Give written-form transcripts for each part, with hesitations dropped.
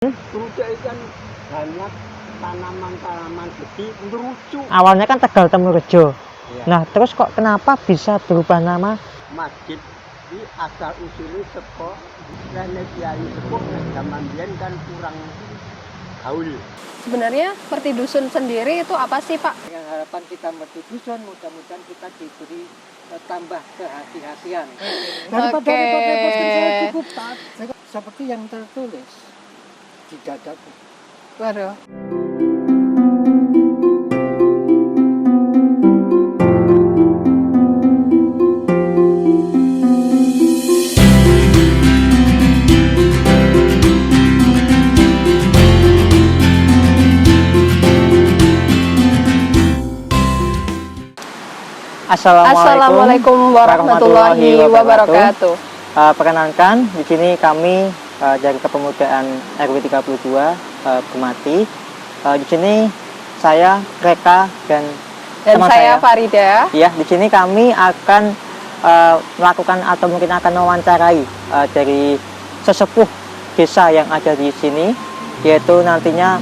Trucuk itu kan banyak tanaman-tanaman gede ngerucuk. Awalnya kan Tegal Temurejo. Ya. Nah, terus kok kenapa bisa berubah nama? Masjid ini asal usulnya seko rene kiai sepuh zaman biyen kan kurang gaul. Sebenarnya Merti Dusun sendiri itu apa sih, Pak? Dengan harapan kita Merti Dusun, mudah-mudahan kita diberi tambah kehati-hatian. Daripada repot-repot saya cukup taat seperti yang tertulis di dadaku. Waduh. Assalamualaikum warahmatullahi wabarakatuh. Perkenalkan, di sini kami dari Kepemudaan RW 32 Gemati. Di sini saya Reka dan teman saya Farida. Ya, di sini kami akan melakukan atau mungkin akan mewawancarai dari sesepuh desa yang ada di sini, yaitu nantinya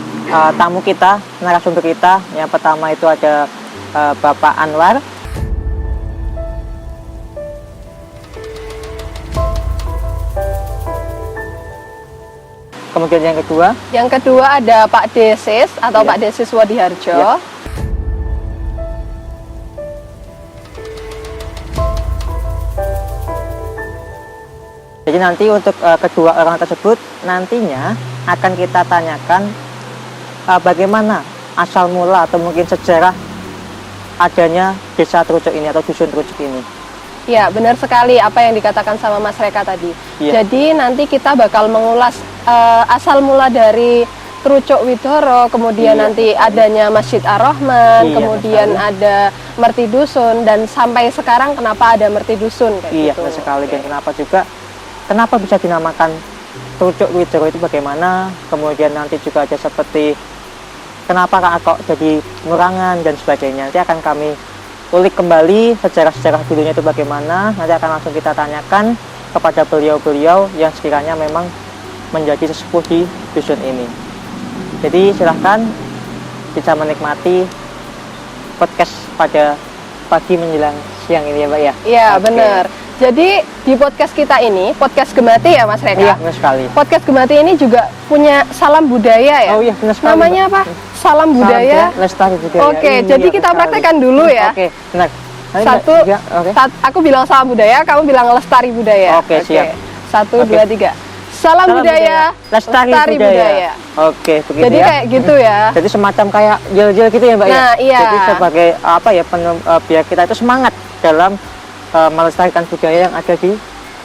tamu kita, narasumber kita. Yang pertama itu ada Bapak Anwar. Kemudian yang kedua ada Pak Desis atau Pak Desis Wadiharjo. Ya. Jadi nanti untuk kedua orang tersebut nantinya akan kita tanyakan bagaimana asal mula atau mungkin sejarah adanya desa Trucuk ini atau dusun Trucuk ini. Ya, benar sekali apa yang dikatakan sama Mas Reka tadi. Ya. Jadi nanti kita bakal mengulas asal mula dari Trucuk Widoro, kemudian nanti adanya Masjid Ar-Rahman, kemudian ada Merti Dusun, dan sampai sekarang kenapa ada Merti Dusun kayak gitu. Benar sekali. Dan kenapa bisa dinamakan Trucuk Widoro itu bagaimana, kemudian nanti juga ada seperti kenapa kok jadi ngurangan dan sebagainya. Nanti akan kami ulik kembali sejarah-sejarah dulunya itu bagaimana. Nanti akan langsung kita tanyakan kepada beliau-beliau yang sekiranya memang menjadi sesepuh di dusun ini. Jadi silahkan bisa menikmati podcast pada pagi menjelang siang ini ya Mbak ya. Iya, benar. Jadi di podcast kita ini, podcast Gemati ya Mas Reka? Iya, benar sekali. Podcast Gemati ini juga punya salam budaya ya? Oh iya, benar sekali. Namanya apa? Salam budaya lestari budaya. Oke, jadi kita praktekkan dulu ya. Oke, benar. Aku bilang salam budaya, kamu bilang lestari budaya. Oke, siap. 1, 2, 3. Salam budaya, lestari budaya. Oke, begitu jadi ya. kayak gitu ya. Jadi semacam kayak jel-jel gitu ya Mbak ya. Nah, iya. Jadi sebagai apa ya, biar kita itu semangat dalam melestarikan budaya yang ada di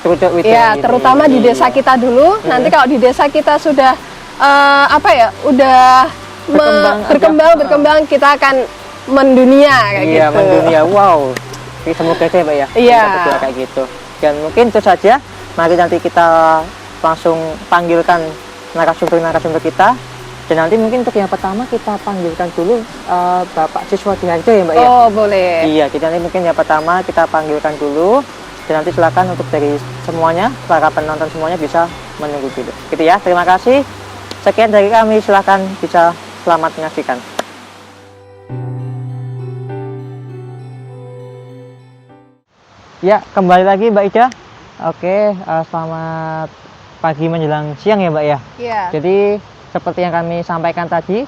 Trucuk Widoro. Iya, terutama di desa kita dulu. Nanti kalau di desa kita sudah udah berkembang, kita akan mendunia kayak gitu. Iya, mendunia. Wow. Semoga aja Mbak ya. Iya. Kita berdua kayak gitu. Dan mungkin itu saja. Mari nanti kita langsung panggilkan narasumber kita. Dan nanti mungkin untuk yang pertama kita panggilkan dulu Bapak Siswa Diharjo ya Mbak ya. Oh, boleh. Iya, kita nanti mungkin yang pertama kita panggilkan dulu. Dan nanti silakan untuk dari semuanya, para penonton semuanya bisa menunggu dulu. Gitu ya, terima kasih. Sekian dari kami, silakan bisa selamat menyaksikan. Ya, kembali lagi Mbak Ida. Oke, selamat pagi menjelang siang ya Mbak ya. Iya. Jadi seperti yang kami sampaikan tadi,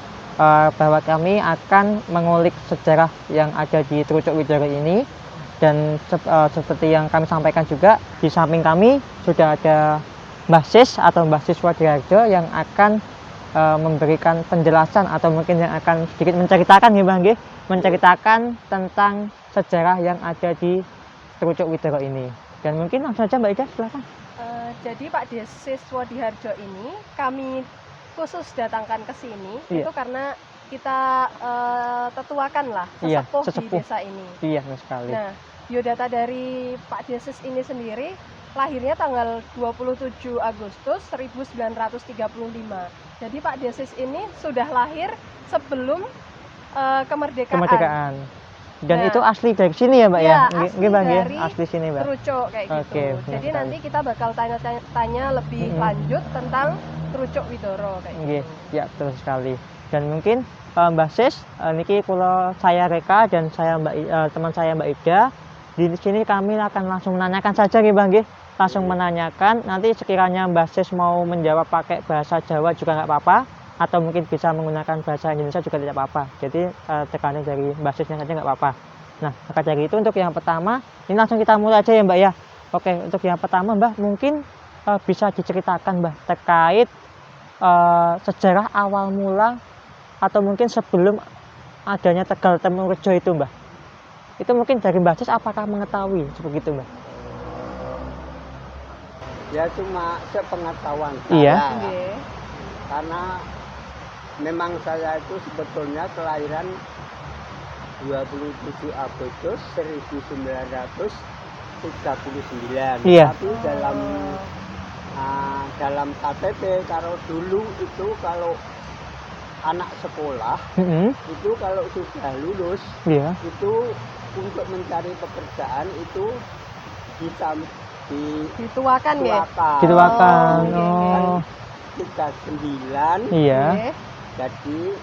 bahwa kami akan mengulik sejarah yang ada di Trucuk Widoro ini. Dan seperti yang kami sampaikan juga, di samping kami sudah ada Mbah Sis atau Mbah Siswa Diharjo yang akan memberikan penjelasan atau mungkin yang akan sedikit menceritakan ya Mbah nggih, menceritakan tentang sejarah yang ada di Trucuk Widoro ini. Dan mungkin langsung saja Mbak Ida, silakan. Jadi Pak Desis Wadiharjo ini kami khusus datangkan ke sini itu karena kita tetuakan lah sesepuh di desa ini. Iya, benar sekali. Nah, biodata dari Pak Desis ini sendiri lahirnya tanggal 27 Agustus 1935. Jadi Pak Desis ini sudah lahir sebelum kemerdekaan. Dan itu asli dari sini ya Mbak ya? Asli dari asli sini Mbak. Trucuk kayak gitu. Jadi nanti kita bakal tanya-tanya lebih lanjut tentang Trucuk Widoro kayak Nggih, gitu. ya betul sekali. Dan mungkin Mbak Sis, niki kula saya Reka dan saya teman saya Mbak Ida. Di sini kami akan langsung menanyakan saja nggih Bang nggih. Langsung menanyakan, nanti sekiranya Mbak Sis mau menjawab pakai bahasa Jawa juga nggak apa-apa, atau mungkin bisa menggunakan bahasa Indonesia juga tidak apa-apa. Jadi tergantung dari Mbak Sisnya saja nggak apa-apa. Nah, maka dari itu untuk yang pertama, ini langsung kita mulai aja ya Mbak ya. Oke, untuk yang pertama Mbak mungkin bisa diceritakan Mbak terkait sejarah awal mula atau mungkin sebelum adanya Tegal Temurejo itu Mbak. Itu mungkin dari Mbak Sis apakah mengetahui seperti itu Mbak? Ya cuma sepengetahuan Iya. saya. Nggih. Karena memang saya itu sebetulnya kelahiran 27 Agustus 1939. Iya. Tapi dalam KTP kalau dulu itu kalau anak sekolah itu kalau sudah lulus Iya. itu untuk mencari pekerjaan itu Dituakan nggih. Dituakan. Oh, Oh, 39 iya. Nggih. jadi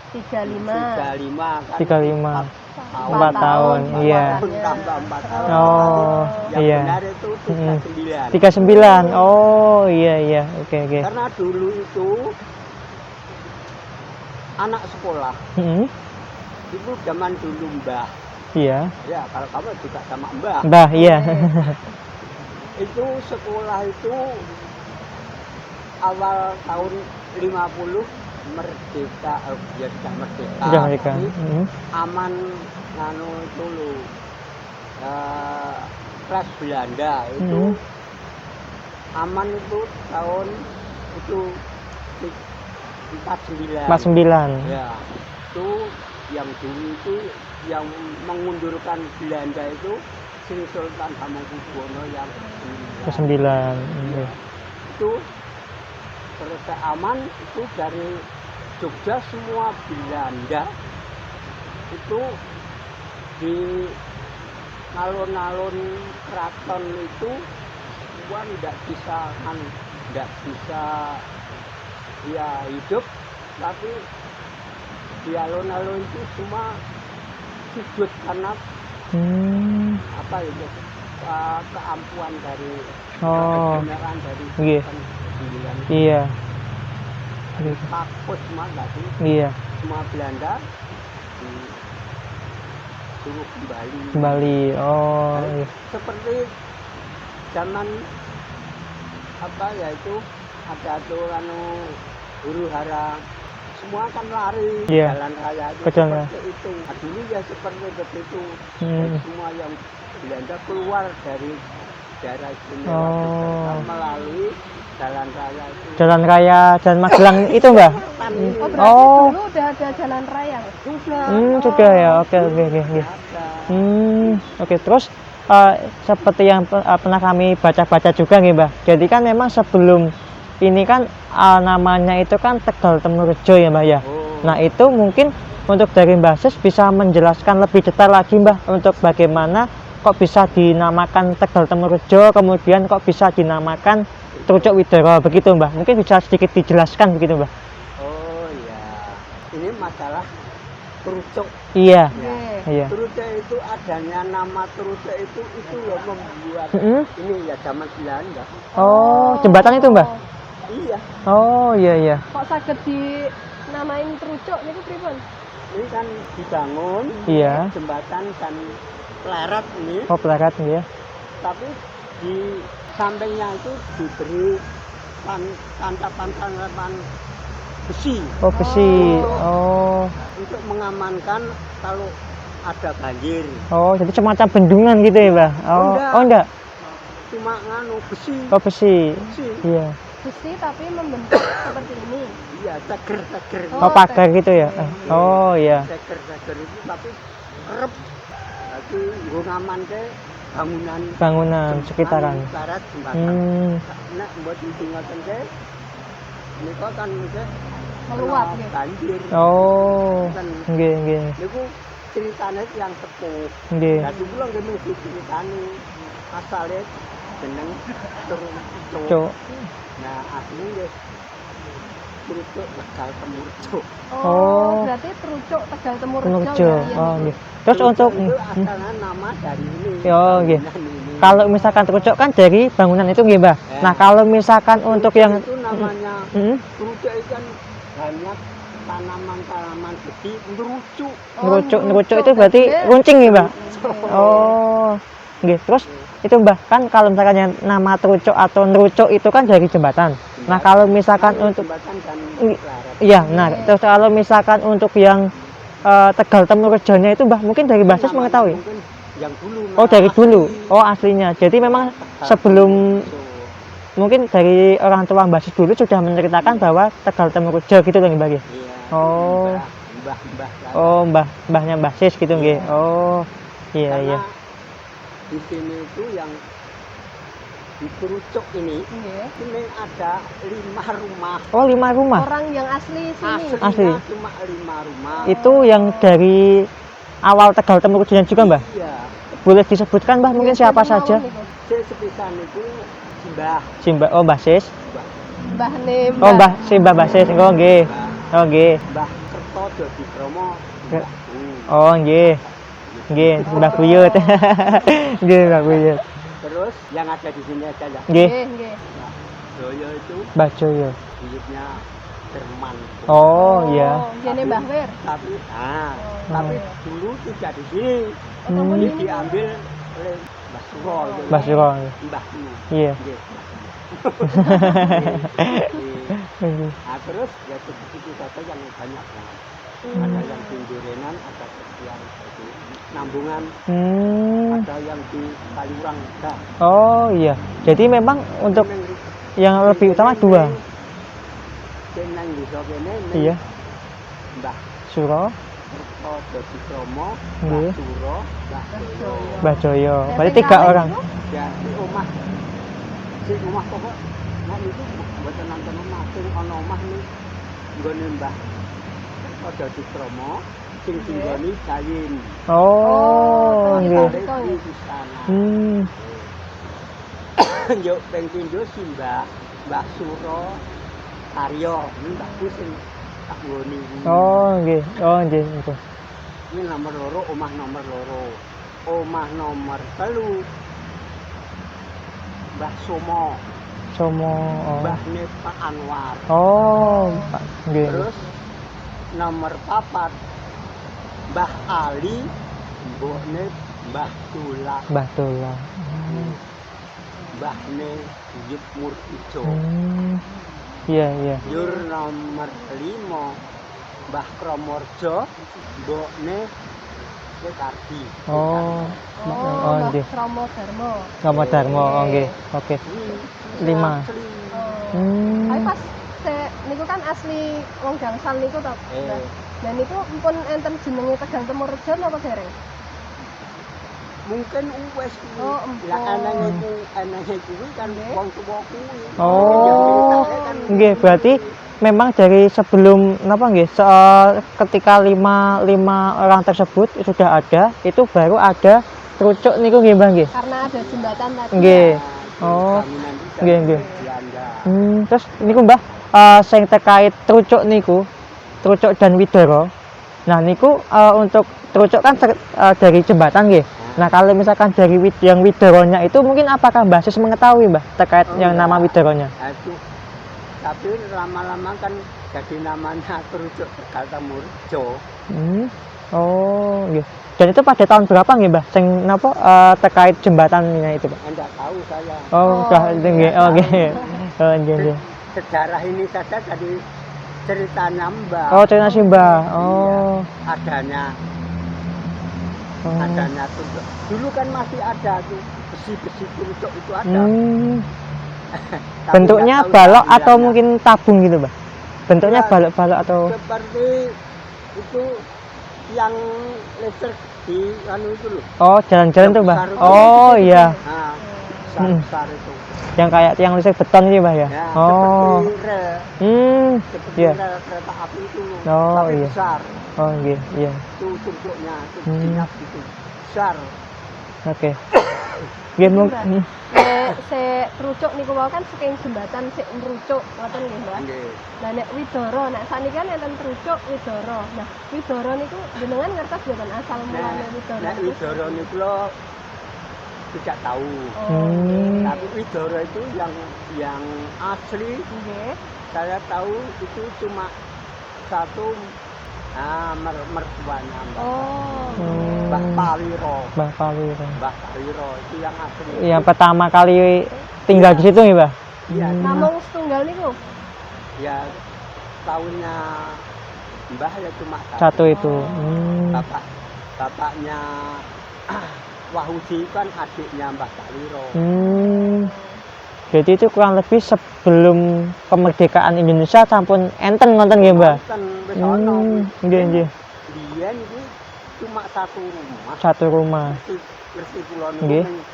35. 35 kan 35. 4 tahun, iya. Tambah 4 tahun. Oh, Yang iya. benar itu 39. 39. Oh, iya iya. Oke, oke. Karena dulu itu anak sekolah itu zaman dulu Mbah. Iya. Ya, kalau kamu juga sama Mbah. Mbah, iya. Itu sekolah itu awal tahun 50 merdeka, ya sudah merdeka. Sudah mereka. Tapi aman nganu dulu. Kelas Belanda itu aman itu tahun itu 49. 49. Ya, itu yang dulu itu yang mengundurkan Belanda itu Sri Sultan Hamengkubuwono yang ke-9. Iya. itu selesai aman itu dari Jogja semua Belanda itu di alun-alun keraton itu semua tidak bisa ya hidup, tapi di alun-alun itu semua sujud karena apa itu keampuan dari kebenaran dari Iya. Sultan IX. Iya. Takut semua tadi Iya. semua Belanda disuruh Kembali. Oh, iya. seperti zaman apa ya itu ada tuh huru hara semua kan lari Iya. jalan raya itu Ke jalan. seperti itu. Nah, dulu ya seperti itu. Hmm. Semua yang Belanda keluar dari daerah istimewa Oh. Yogyakarta melalui jalan raya itu. Jalan raya Jalan Magelang itu Mbak? Oh, berarti Oh. dulu udah ada jalan raya. Sudah. Sudah ya. Oke, oke, oke. Oke. Ada. Oke, terus seperti yang pernah kami baca-baca juga nih Mbak. Jadi kan memang sebelum ini kan namanya itu kan Tegal Temurejo ya Mbak ya. Oh. Nah itu mungkin untuk dari Mbak Sis bisa menjelaskan lebih detail lagi Mbak untuk bagaimana kok bisa dinamakan Tegal Temurejo, kemudian kok bisa dinamakan Trucuk Widoro begitu Mbak. Mungkin bisa sedikit dijelaskan begitu Mbak. Oh ya, ini masalah Trucuk. Iya, Ya. iya. Trucuk itu adanya nama Trucuk itu yang membuat ini ya zaman Belanda. Oh, jembatan itu Mbak? Iya, Oh, iya iya. Kok saged dinamain Trucuk niku pripun? ini kan dibangun Iya. jembatan dan pleret ini, Oh, pelarat ya. tapi di sampingnya itu diberi tantapan besi Oh, besi. Oh. untuk mengamankan kalau ada banjir. Oh, jadi semacam bendungan gitu ya, Mbak? Oh, Enggak. oh enggak. Cuma besi. Oh, besi. Besi. Iya. Besi tapi membentuk seperti ini. Iya, ceger. Oh, pagar gitu ya. Oh, iya. Ceger itu tapi kerep. Jadi nggo ngamanke Bangunan sekitaran. Barat jembatan. Hmm. Nek mbok ditinggalkan ke niku kan mungkin Meluap kena ya. banjir. Oh. Kan Nggih, nggih. niku ceritane yang sepuh. Nggih. Dadi kula nggih mesti ceritani asale jeneng Trucuk. Cuk. Nah, asline nggih Trucuk Tegal Temurjo. Oh. Berarti Trucuk Tegal Temurjo. Temurjo. ya, Oh, Yan? nggih. Terus untuk Itu asalnya nama dari ini. Oh, nggih. bangunan ini. kalau misalkan Trucuk kan dari bangunan itu nggih, Mbah. Ya. Nah, kalau misalkan untuk Trucuk yang itu namanya Hmm, Trucuk itu kan banyak tanaman-tanaman gede ngerucuk. ngerucuk itu berarti runcing nggih, Mbah. Oh. Nggih, terus itu Mbah, kan kalau misalkan yang nama Trucuk atau Nrucuk itu kan dari jembatan. Nah, kalau misalkan untuk jembatan dan Nggih. Larat. iya, nah terus kalau misalkan untuk yang Tegal Temurjonya itu Mbah mungkin dari Mbah Sis Namanya mengetahui. mungkin yang dulu. Oh, dari asli. dulu. Oh, aslinya. Jadi memang sebelum mungkin dari orang tua Mbah Sis dulu sudah menceritakan bahwa Tegal Temurjo gitu loh Mbah nggih. Iya. Oh. Mbah-mbah. Oh, mbahnya Mbah Sis gitu nggih. Oh. Iya, Karena iya. di sini itu yang di Trucuk ini ada 5 rumah. Oh, 5 rumah. Orang yang asli sini. Aslinya Asli. cuma 5 rumah. Itu yang dari awal Tegal Temurjonya juga, Mbah. Iya. Boleh disebutkan, Mbah, mungkin siapa saja? Saya sepisan itu Mbah. Simba, oh Mbah Sis. Mbah nih. Oh, Mbah Mbah Sis. Oh, nggih. Oh, nggih. Mbah Kerto Dodi Kromo. Ya. Oh, nggih. Nggih, Mbah Buyut. Nggih, Mbah Buyut. Terus yang ada di sini aja ya. Nggih, Nggih. Joyo itu Mbah Joyo. buyutnya Jerman. Oh, iya. Jadi Mbah Wir. Tapi Oh. dulu tidak di sini. Hmm. Ini diambil oleh Mbah Suro. Mbah Suro. Mbah dulu. Iya. Nggih. Nggih. Nah, terus ya itu saja yang banyak. Ada yang di Durenan, ada yang di Nambungan, ada yang di Kaliurang. Nah, Oh, iya. Jadi memang untuk yang lebih utama 2. Nang desa kene Iya. Mbah Suro, Kerto Dodi Kromo, Nggih. Mbah Suro, Mbah Joyo. Mbah Joyo. Berarti Yang 3 lain orang. itu? Ya, si omah pokok. Nah itu mboten nonton omah, sing ana omah ni nggone Mbah Kerto Dodi Kromo, sing singgoni Jayin. Oh, nggih. Tarik di sana. Hmm. Yo ping pindho si Mbah Suro Karyo, ini mbahku sing tak nggoni. Oh, nggih. Oh, nggih. Itu. Ini nomor loro, omah nomor loro. Omah nomor 3 Mbah Somo, Somo. Oh. mbahne Pak Anwar. Oh, Pak. Nggih. Terus nomor 4 Mbah Ali, mbokne Mbah Tula, Mbah Dola. mbahne Yuk Murtijo. Iya, iya. Yur nomor 5 Mbah Kromorjo, mbokne Sekardi. Oh. Oh, Mbah nggih. Kromo Darmo. Rama Darmo. Oh, nggih. Oke. 5. Tapi pas niku kan asli wong Gangsal niku to. Mbah. Dan itu pun enten jenenge Tegal Temurjo napa dereng? Mungkin wis kuwi. Oh, empun. Lah anake kuwi kan wong tuwa kuwi. Oh. Kan Nggih, berarti memang dari sebelum napa nggih ketika 5 orang tersebut sudah ada, itu baru ada Trucuk niku nggih, Mbah nggih. Karena ada jembatan tadi. Nggih. Nah, Oh. jaminan itu Nggih, nggih. dianda. Terus niku Mbah, sing terkait Trucuk niku, Trucuk dan Widoro. Nah, niku untuk Trucuk kan dari jembatan nggih. Nah, kalau misalkan dari yang Widoronya itu mungkin apakah Mbah Sis mengetahui, Mbah, terkait yang nama Widoronya? Aduh. Tapi lama-lama kan jadi namanya Trucuk Tegal Temurjo. Oh, nggih. Dan itu pada tahun berapa nggih, Mbah? Sing napa terkait jembatannya itu, Pak? Enggak tahu saya. Oh, udah itu nggih. Oh, nggih. Oh, nggih, nggih. Sejarah ini saja dari ceritanya Mbak. Oh, cerita si Mbah. Oh. Adanya Trucuk. Dulu kan masih ada tuh besi-besi Trucuk itu ada. Tapi Bentuknya nggak tahu balok atau tampilannya. mungkin tabung gitu, Mbah? Bentuknya Ya, balok-balok atau seperti itu yang listrik di anu itu loh. Oh, jalan-jalan tuh, Mbah. Besar itu. Oh, iya. Nah, Hmm. besar itu. Yang kayak tiang listrik beton gitu, Mbah ya? Ya, Oh. seperti rel, Iya. rel kereta api itu loh. Oh, Tapi iya. besar. Oh, nggih, iya. Itu Trucuknya, itu Hmm. jinak gitu. Besar. Oke. Nggih, Mbak. Se trucuk niku wau kan saking jembatan sik nrucuk ngoten nggih, Mbak. Nggih. Lah nek Widoro, nek sakniki kan enten trucuk Widoro. Nah, Widoro niku jenengan ngertos mboten asal mulane Widoro? Nek Widoro niku lho tidak tahu. Oh, Tapi Widoro itu yang asli nggih. saya tahu itu cuma satu mertuanya Oh. Mbah Pawiro. Mbah Pawiro. Mbah Pawiro itu yang asli. Yang pertama kali tinggal di situ ya, Mbah? Iya, Namung setunggal niku. ya tahunnya Mbah ya cuma Satu itu. Bapaknya Wahyudi kan adiknya Mbah Pawiro. Jadi itu kurang lebih sebelum kemerdekaan Indonesia sampun enten ngoten nggih, Mbah? Kan wis ono. Nggih, nggih. Biyen iki cuma satu rumah. Satu rumah. Gresik Kulon Nggih. niku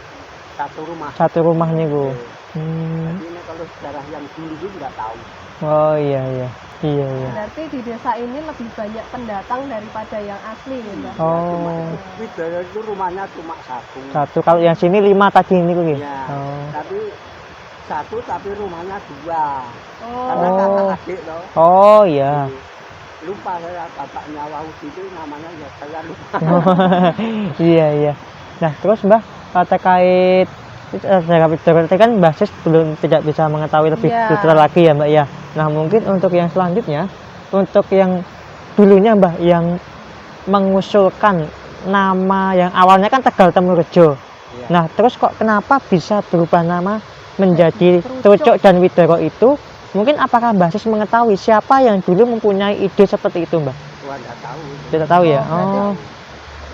satu rumah. Satu rumah niku. Jadi ini kalau sejarah yang dulu itu nggak tahu. Oh iya iya. Iya iya. Berarti di desa ini lebih banyak pendatang daripada yang asli ya, Mbak? Oh. Widoro itu rumahnya cuma satu. Satu, kalau yang sini 5 tadi niku nggih. Ya, Oh. tapi satu tapi rumahnya 2. Oh. Karena kakak adik loh. Oh iya. Lupa saya bapaknya Wahyudi itu namanya ya saya lupa. Iya iya. Nah terus Mbah terkait sejarah Widoro tadi kan Mbah Sis belum tidak bisa mengetahui lebih Iya. detail lagi ya Mbak ya. Nah mungkin untuk yang selanjutnya, untuk yang dulunya Mbah yang mengusulkan nama yang awalnya kan Tegal Temurejo. Iya. Nah terus kok kenapa bisa berubah nama menjadi Trucuk dan Widoro itu? Mungkin apakah Mbah Sis mengetahui siapa yang dulu mempunyai ide seperti itu Mbah? Wah, nggak tahu. Tidak tahu ya. Oh, Oh.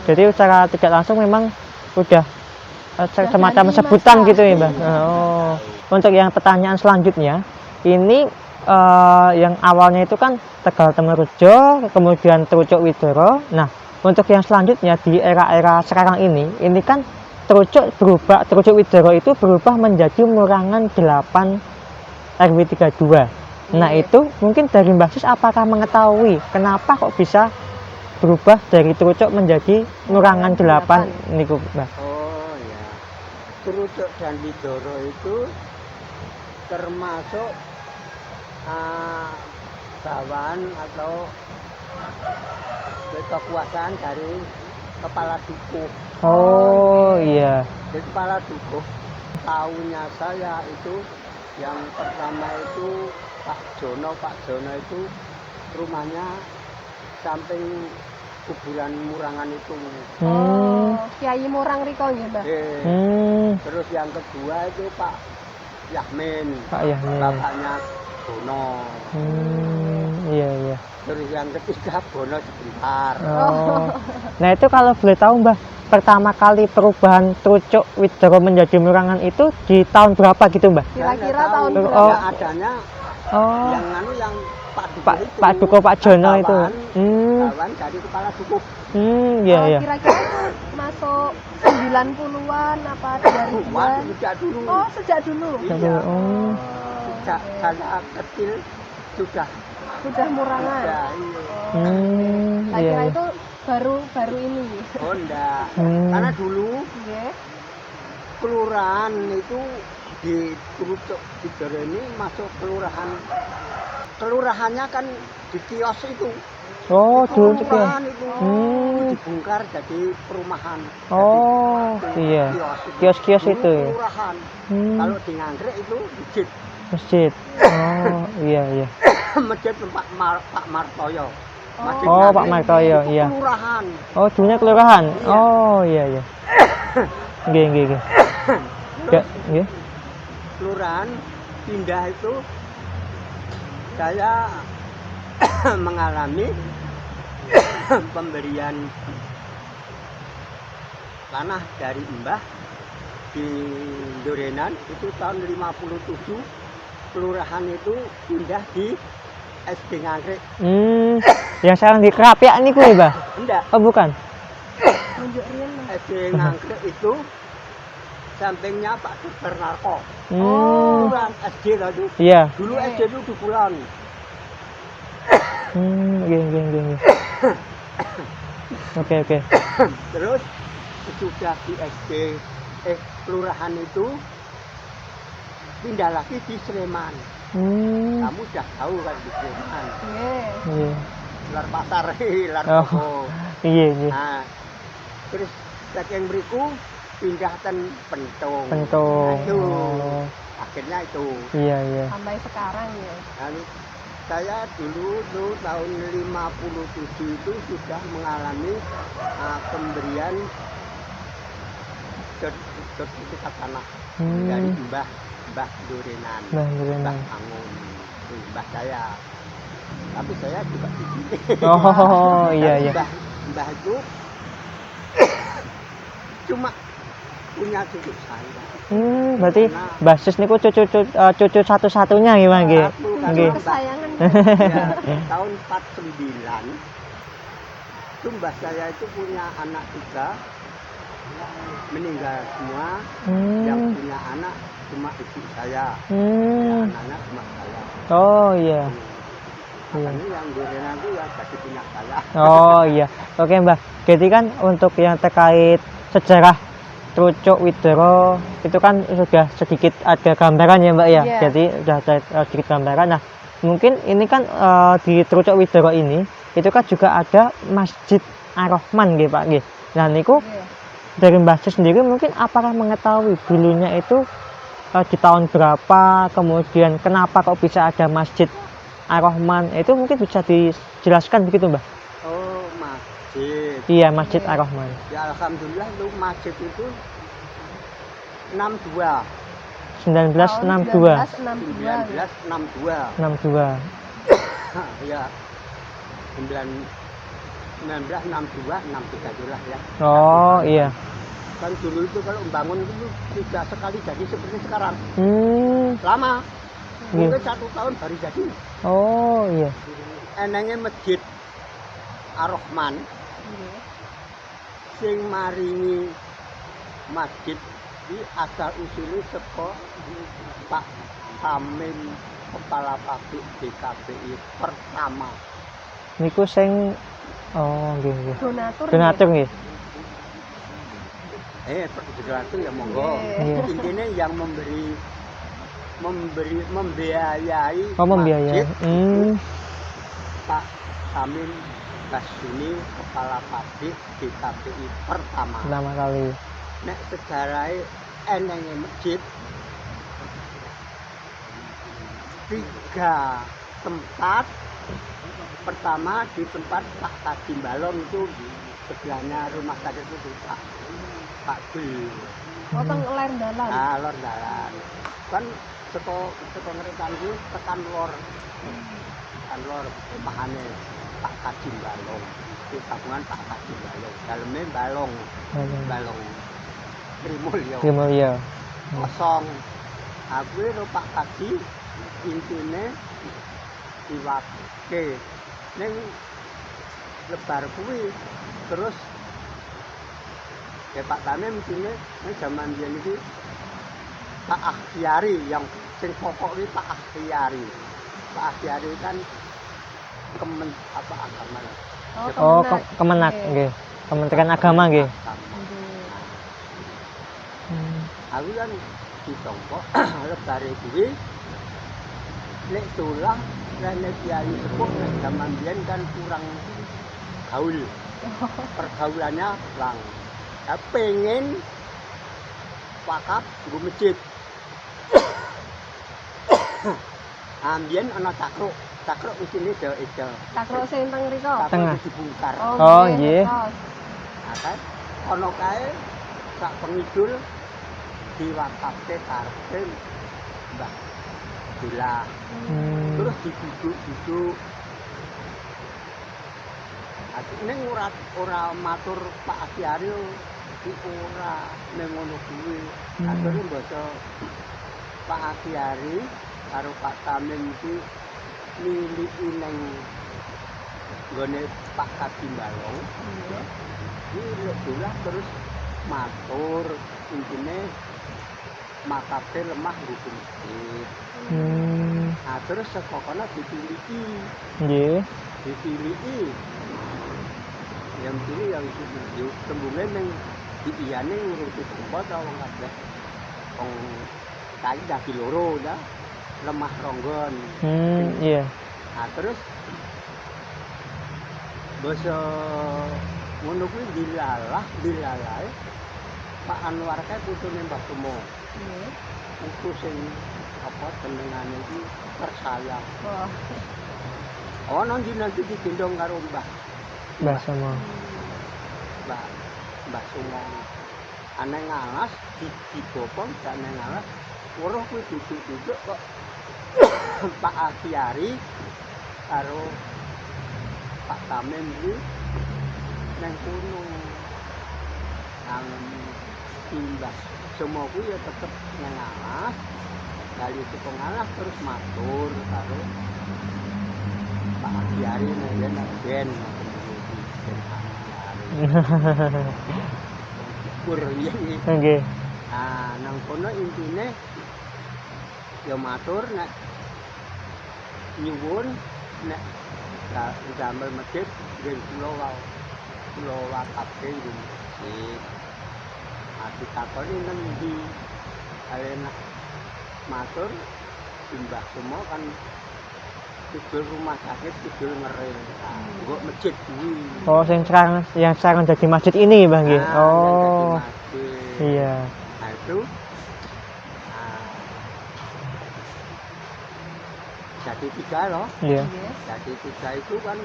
Jadi secara tidak langsung memang udah semacam ganti sebutan masa. gitu ya Mbah. Oh. Untuk yang pertanyaan selanjutnya, ini yang awalnya itu kan Tegal Temurejo, kemudian Trucuk Widoro. Nah, untuk yang selanjutnya di era-era sekarang ini kan Trucuk Widoro itu berubah menjadi Murangan 8 RW 32. Nah, itu mungkin dari Mbah Sis apakah mengetahui kenapa kok bisa berubah dari Trucuk menjadi Murangan 8 niku Mbah? Oh ya, Trucuk dan Widoro itu termasuk bawahan atau kekuasaan dari kepala dukuh. Oh iya. Jadi kepala dukuh tahunya saya itu yang pertama itu Pak Jono itu rumahnya samping kuburan Murangan itu. Oh, Kiai Murang riko nggih, Mbak. Terus yang kedua itu Pak Yahmin. Pak Yahmin. Bapaknya Bono. Iya iya. Terus yang ketiga Bono sebentar. Oh. Nah itu kalau boleh tahu Mbah, pertama kali perubahan Trucuk Widoro menjadi Murangan itu di tahun berapa gitu Mbah? Kira-kira Saya tahun nggak tahu. berapa? Yang adanya Oh. yang Pak Dukuh Pak itu. Pak Dukuh Pak Jono itu. Bawahan dari kepala dukuh. Iya Oh, iya. kira-kira itu masuk 90-an apa 2000-an? Sejak dulu. Oh, sejak dulu. Iya. Oh. Sejak saya kecil sudah Sudah Murangan. ada. Iya. Saya Iya. kira Iya. itu baru ini. Oh enggak. Hmm. Karena dulu Nggih. kelurahan itu di Trucuk Widoro ini masuk kelurahan. Kelurahannya kan di kios itu. Oh dulu juga. Kelurahan itu Hmm. dibongkar jadi perumahan. Oh Jadi, iya. kios itu. Kios-kios Dulu itu ya? kelurahan. Kalau di Nganggrek itu masjid. Masjid. Oh iya iya. Masjid Pak Martoyo. Masjid Oh, Pak Nganggrek Martoyo, itu iya. kelurahan. Oh dulunya kelurahan. Iya. Oh iya iya. Nggih nggih nggih. Ya, nggih. Kelurahan pindah itu saya mengalami pemberian tanah dari Mbah di Durenan itu tahun 57. Kelurahan itu pindah di SD Nganggrek. Yang sekarang di Kerapiak niku ya, Mbah? Enggak, Oh bukan. Nunjuk riyen, Mas. SD Nganggrek itu sampingnya Pak Dr. Narko. Kelurahan SD tadi. Iya. Dulu SD itu di Kulon. Nggih nggih nggih nggih. Oke oke. Terus sudah di SD kelurahan itu pindah lagi di Sleman. Kamu udah tahu kan di Sleman. Iya. Lar pasar, lar Oh. toko. Iya, iya. Nah, terus saking mriku pindah ten Pentung. Pentung. Nah, itu. Oh. Akhirnya itu. Iya, iya. Sampai sekarang ya. Lalu saya dulu tuh tahun 57 itu sudah mengalami pemberian sertifikat tanah dari Mbah Durenan. Mbah Durenan. Mbah Angun. Itu Mbah saya. Tapi saya juga di sini. Oh, iya, iya. Mbah itu cuma punya cucu saya. Berarti basis niku cucu satu-satunya nggih, Mas nggih. Nggih. Kesayangan. Ya, tahun 49 itu mbah saya itu punya anak 3 meninggal semua. Yang punya anak cuma ibu saya. Ya, anaknya cuma saya. Oh iya. Makanya yang Durenan itu ya jadi punya saya. Oh iya. Oke, Mbah. Jadi kan untuk yang terkait sejarah Trucuk Widoro itu kan sudah sedikit ada gambaran ya, Mbak ya. Iya. Jadi sudah ada sedikit gambaran. Nah, mungkin ini kan di Trucuk Widoro ini itu kan juga ada Masjid Ar-Rahman nggih, Pak nggih. Nah, niku dari Mbah Sis sendiri mungkin apakah mengetahui dulunya itu di tahun berapa, kemudian kenapa kok bisa ada Masjid Ar-Rahman, itu mungkin bisa dijelaskan begitu, Mbah? Oh, masjid. Iya, Masjid Ar-Rahman. Ya alhamdulillah lu masjid itu 62. 1962. 1962. 62. Ya. 1962, 63 itulah ya. Oh, iya. Kan dulu itu kalau membangun itu tidak sekali jadi seperti sekarang. Lama. Iya. Mungkin 1 tahun baru jadi. Oh, iya. Enenge masjid Ar-Rahman. Sing maringi masjid di asal usulnya saka Pak Samin, kepala pabrik DKPI pertama. Niku sing nggih nggih. Donatur. Donatur nggih. Donatur ya monggo. Iya. Intinya yang membiayai Membiayai. masjid Pak Samin Basuni, kepala pabrik DKPI pertama. Pertama kali. Nek sejarahnya enenge masjid 3 tempat. Pertama di tempat Pak Kaji Balong itu sebelahnya rumah sakit itu Pak Gul. Oh, teng ler dalan. Lor dalan. Kan seko ngerekan itu tekan lor rumahane Pak Kaji Balong. Itu tabungan Pak Kaji Balong. Dalamnya balong. Trimulya. Kosong. Aku itu Pak Kaji intinya diwake neng lebar kuwi terus ya Pak Tamim intinya neng zaman dia ini Pak Akhyari yang sing pokok ini Pak Akhyari. Pak Akhyari kan agama. Oh, Kemenak nggih. Kementerian Agama nggih. Aku kan ditongko lebare kuwi nek tulang nek kiai sepuh nek zaman biyen kan kurang gaul. Pergaulannya lang. Ya pengen wakaf nggo masjid. Ambien ana cakruk isine itu. Cakruk sing teng mriko. Tengah. Dibongkar. Oh, nggih. Nah, kan ana kae sak pengidul diwakafke karepe Mbah Dula. Terus diduduk. Ning ora matur Pak Akhyari iku ora ning ngono kuwi. Akhire mbasa Pak Akhyari karo Pak Tamim iki miliki ning nggone Pak Kaji Balong. Iki Dula terus matur intine makape lemah hukum masjid. Nah, terus sekokono dipiliki. Nggih. Dipiliki. Yang pilih yang itu tembungnya yang iyane ngurusi pompa ta wong kabeh. Wong kali dadi loro dah. Lemah ronggon. Iya. Nah, terus basa ngono kuwi dilalah Pak Anwar kae putune Mbah Sumo. Itu sing apa jenengane iki percaya. Wah. Oh nanti digendong karo Mbah Sumo. Mbah Sumo. Aneh ngalas dibopong aneh ngalas. Weruh kuwi duduk-duduk kok Pak Akyari karo Pak Tamen iki nang kono. Nang Mbah Sumo kuwi ya tetep nang ngalas. Kali itu pengalah terus matur karo Pak Akyari nang ben Oke. Ah, nang kono intine ya matur nek nyuwun nek damel masjid nggih kula wakafke nggih masjid. Ati takoni nang ndi alena matur Mbah Sumo kan tidur rumah sakit tidur ngeril. Nggo masjid kuwi. Oh, yang sekarang jadi masjid ini, Bang nggih. Yang Oh. jadi masjid. Iya. Nah itu jadi 3 loh. Iya. Jadi 3 itu kan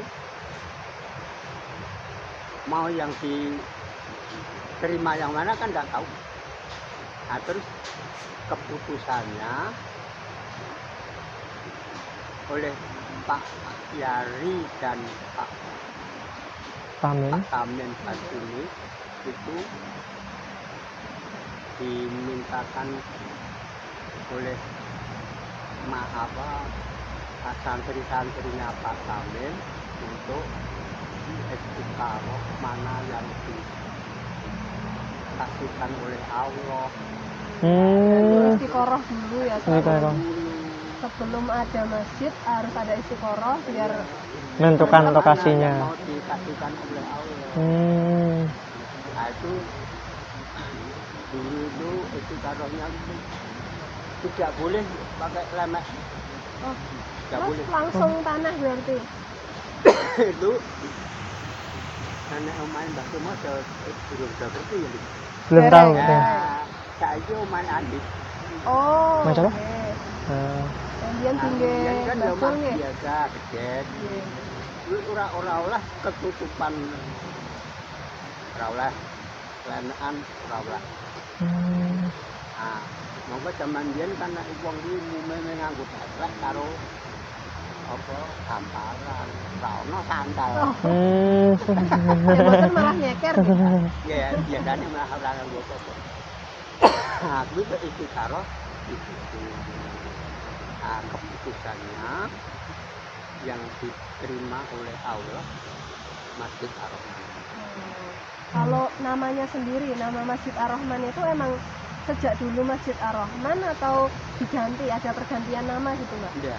mau yang diterima yang mana kan nggak tahu. Nah terus keputusannya oleh Pak Yari dan Pak Tamen. Tamen Pasuni itu dimintakan oleh santri-santrinya Pak Tamen untuk istiqaroh mana yang dikasihkan oleh Allah. Istiqoroh dulu ya. Istiqoroh. Sebelum ada masjid harus ada istiqoroh biar Menentukan lokasinya. Yang mau dikasihkan oleh Allah. Nah itu dulu itu istiqarohnya tidak boleh pakai lemek. oh, Tidak terus boleh. langsung tanah berarti. Itu nenek omahe Mbah Sumo belum seperti ya. Belum tahu. Derek. Deh. Saiki omahe Andi. Oh. Macam apa? oke. Eh, Kemudian tinggal kan ya basur omah nggih. biasa gede. Kuwi ora oleh ketutupan. Ora oleh lenekan ora oleh. Ah, monggo jaman biyen kan nek wong kuwi umume nganggo batrek karo apa gamparan, ora ono sandal. Ya boten malah nyeker gitu. Ya biasane malah ora nganggo apa. Nah, kuwi kok istiqaroh itu. Nah, keputusannya yang diterima oleh Allah Masjid Ar-Rahman. Kalau namanya sendiri, nama Masjid Ar-Rahman itu emang sejak dulu Masjid Ar-Rahman atau diganti, ada pergantian nama gitu Mbak? Iya.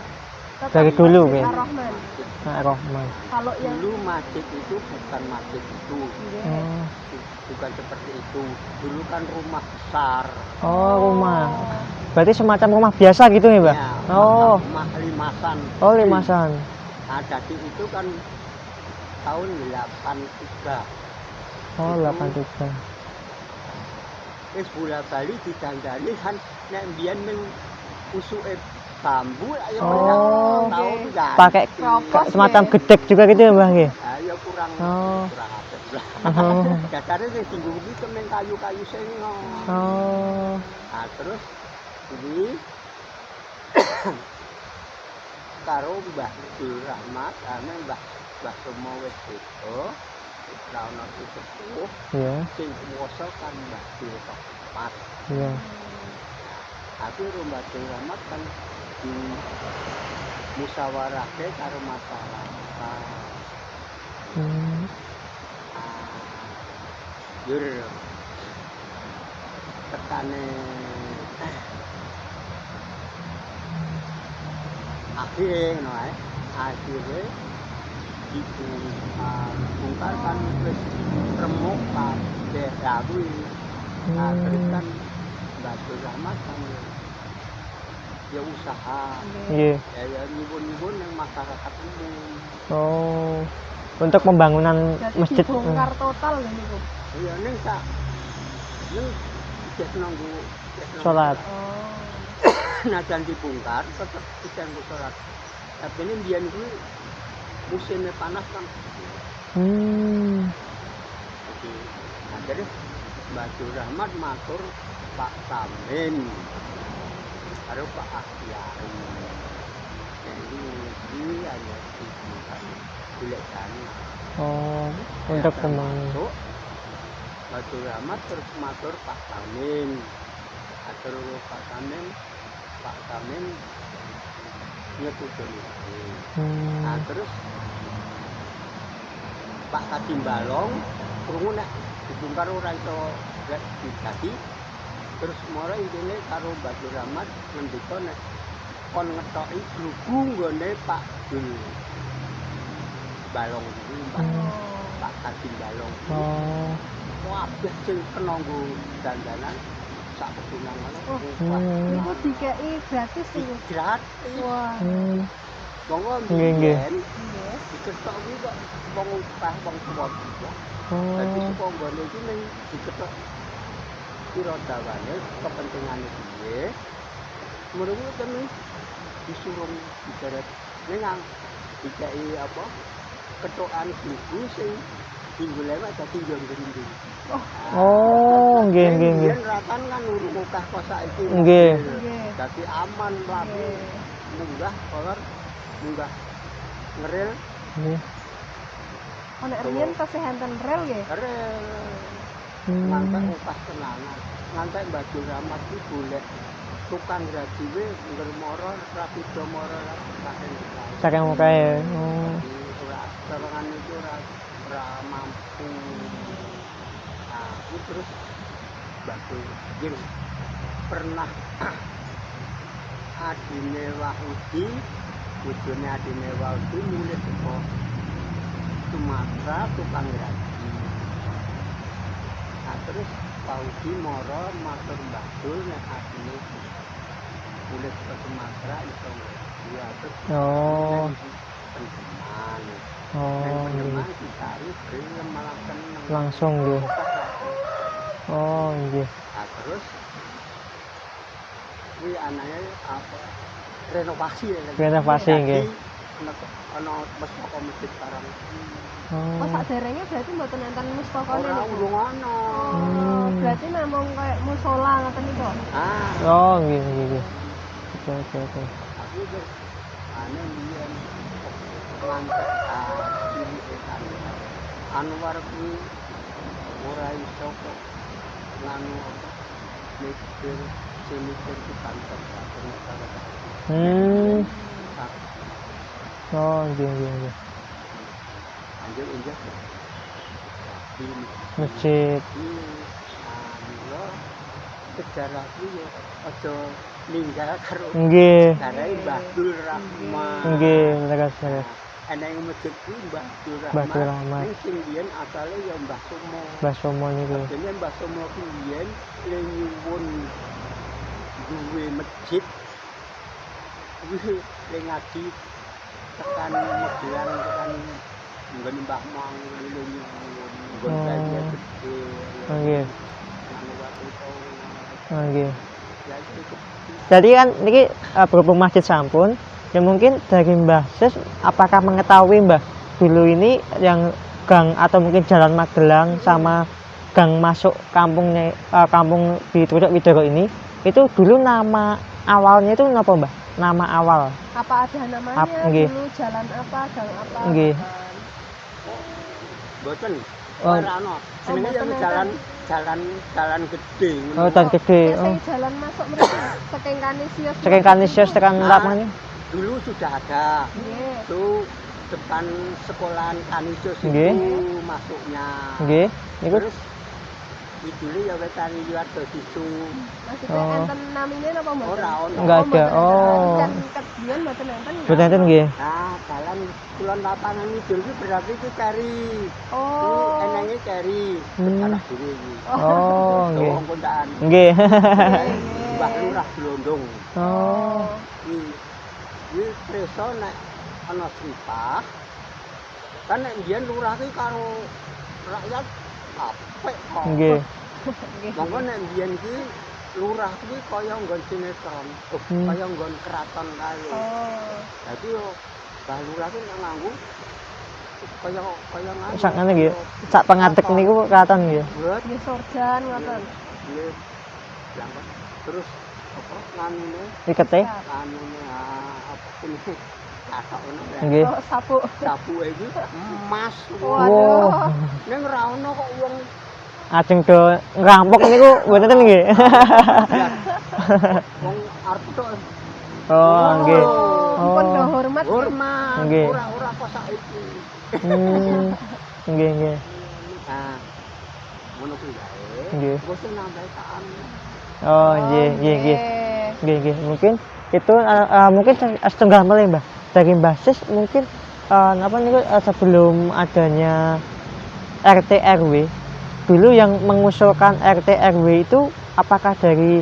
Tetap Dari dulu, Masjid Be. Ar-Rahman. Ar-Rahman. Kalau yang Dulu masjid itu bukan masjid itu, Oh. bukan seperti itu. Dulu kan rumah besar. Oh, rumah. Berarti semacam rumah biasa gitu ya, Mbak? Ya, Oh. rumah limasan. Oh, limasan. Nah, jadi itu kan tahun 83. Oh, 83. Wis bola bali didandani kan nek mbiyen ning usuke bambu ayo Oh. tahun ganti. Pakai Kropos, semacam ya. gedek juga gitu ya, Mbak nggih? Ayo kurang Oh. kurang apik lah. Oh. Dasare sing dinggo iki ning kayu-kayu sing Oh. Nah, terus ini karo Mbah Rahmat, ane Mbah Sumo wis itu, ora ono sepuh, Iya, sing kuwasa kan Mbah Rahmat. iya. Tapi Mbah Rahmat kan di musyawarahke karo masyarakat. Yur tekane akhirnya ngono ae. Akhirnya dibongkar kan wis remuk kabeh ya kuwi. Nah, terus kan Mbah Rahmat kan ya usaha. Nggih. Ya nyuwun-nyuwun yang masyarakat umum. Oh. Untuk pembangunan Jadi masjid. dibongkar total ini Bu. Iya ning sak ning jas nanggo Sholat. Oh. najan dibongkar tetep bisa nggo sholat. Tapi ini biyen kuwi musimnya panas kan. Nah, jadi Mbah Rahmat matur Pak Samin karo Pak Ahyari. Jadi ini hanya dibongkar golek dana. Oh, untuk pembangunan. Mbah Rahmat terus matur Pak Samin. Atur Pak Samin nyetujoni. Nah, terus Pak Kadim Balong krungu nek dibongkar ora iso dadi. Terus mulai intine karo Mbah Rahmat ngendika nek kon ngetoki glugu nggone Pak Dul Balong iki Pak Kadim Balong. Oh. Kabeh sing kena nggo dandanan sak petunang ngono. Niku dikeki gratis iki. Gratis. Wah. Monggo Nggih, nggih. Nggih. diketok kuwi kok wong upah wong tuwa juga. Oh. Dadi seponggone iki ning diketok pira dawane kepentingane piye. Merungu temen disuruh diceret ning dikei apa ketokan buku sing minggu lewat dadi yo ngrinding. Oh, nggih nggih nggih. Yen ratan kan urung ukah kok saiki. Nggih. Dadi aman rapi munggah kolor munggah ngeril Nggih. Oh, nek riyen tasih enten rel nggih. rel ngantek ukah tenanan ngantek Mbah Rahmat iki golek tukang gradiwe ngermoro rapi domoro saking Saking mukae. Oh. ora terlangan itu ora mampu. Nah, itu terus batu jeng pernah adine Wahudi bojone adine Wahudi mulih teko Sumatera tukang gradi. Nah, terus Wahudi moro matur Mbah Dul nek adine mulih teko Sumatera iso ya terus Oh. penjeman. Oh. Penjeman Nggih. dicari gelem malah seneng. Langsung nggih. Oh, nggih. Nah, terus kuwi anake apa renovasi ya. Renovasi, nggih. Ana mestaka masjid sekarang. Oh, Oh. sakderenge berarti mboten enten mustakane Ora niku. urung ana. Oh, berarti memang kayak musola ngoten niku. Ah, Oh, nggih nggih nggih. Oke oke oke. aku wis ane mbiyen ngantek ini Anwar kuwi ora iso kok nganu mikir semikir di kantor masyarakat. Oh, nggih nggih nggih. Anjir injak di Masjid. mula sejarah kuwi ya aja ninggal karo Nggih. sejarah Mbah Rahmat. Nggih, leres leres. Ana yang masjid kuwi Mbah Mbah Rahmat. Rahmat. Ning sing biyen asale ya Mbah Sumo. Mbah Somo niku. Dene Mbah Sumo kuwi biyen le nyuwun duwe masjid. Kuwi le ngaji tekan modelan tekan nggon Mbah Mang le nyuwun nggon kaya gede. Oh, nggih. Anu waktu taun. Oh, nggih. Ya itu Jadi kan niki berhubung masjid sampun, ya mungkin dari Mbah Sis apakah mengetahui Mbah dulu ini yang gang atau mungkin jalan Magelang sama gang masuk kampungnya kampung di Trujok Widoro ini itu dulu nama awalnya itu napa Mbah? Nama awal. Apa ada namanya Nggih. dulu jalan apa, gang apa? Nggih. boten. Oh. Ora ana. Jenenge mboten yang jalan gede ngono. Oh, dan gede. Nek Oh. sing jalan masuk mereka saking Kanisius. Saking Kanisius tekan Nah. Lapmanya. Dulu sudah ada. Nggih. Itu depan sekolahan Kanisius Nggih. itu masuknya. Nggih. Niku Terus Idule ya wis tari liwat Sisu. Maksudnya Oh. enten namine napa mboten? Ora ono. Enggak ada. mboten Oh. Kan kebiyen mboten enten. Betul enten nggih. Nah, dalan kulon lapangan idul iki berarti iki cari. Oh. Ini enenge cari. Hmm. Salah dhewe iki. Oh, nggih. Wong kondakan. Nggih. Mbah Lurah Blondong. Oh. Iki preso nek ana sripah. Kan nek mbiyen lurah ki karo rakyat apik kok. Nggih. Monggo nek mbiyen ki lurah kuwi kaya nggon sinetron, kaya nggon keraton kae. Oh. Dadi yo Mbah Lurah ki nek nganggo kaya nganu. Sak ngene nggih. Sak pengadeg niku katon nggih. Buat Nggih sorjan ngoten. nggih. Langkon. Terus apa nganune Ikete. anune apa ini katok ngono ya. Nggih. Oh, sapu. Sapuke iki emas. Waduh. Ning ora ono kok wong Ajeng do ngerampok niku mboten nggih. wong arep tok. Oh, nggih. Pun Oh. hormat. Hormat. Nggih. Ora kok saiki. Nggih, nggih. Nah, ngono kuwi wae. Nggih. Wis nambah taan. Oh, nggih, nggih, nggih. Nggih, nggih. Mungkin itu mungkin setengah melih, Mbah. Dari basis mungkin apa niku sebelum adanya RT RW dulu yang mengusulkan RT RW itu apakah dari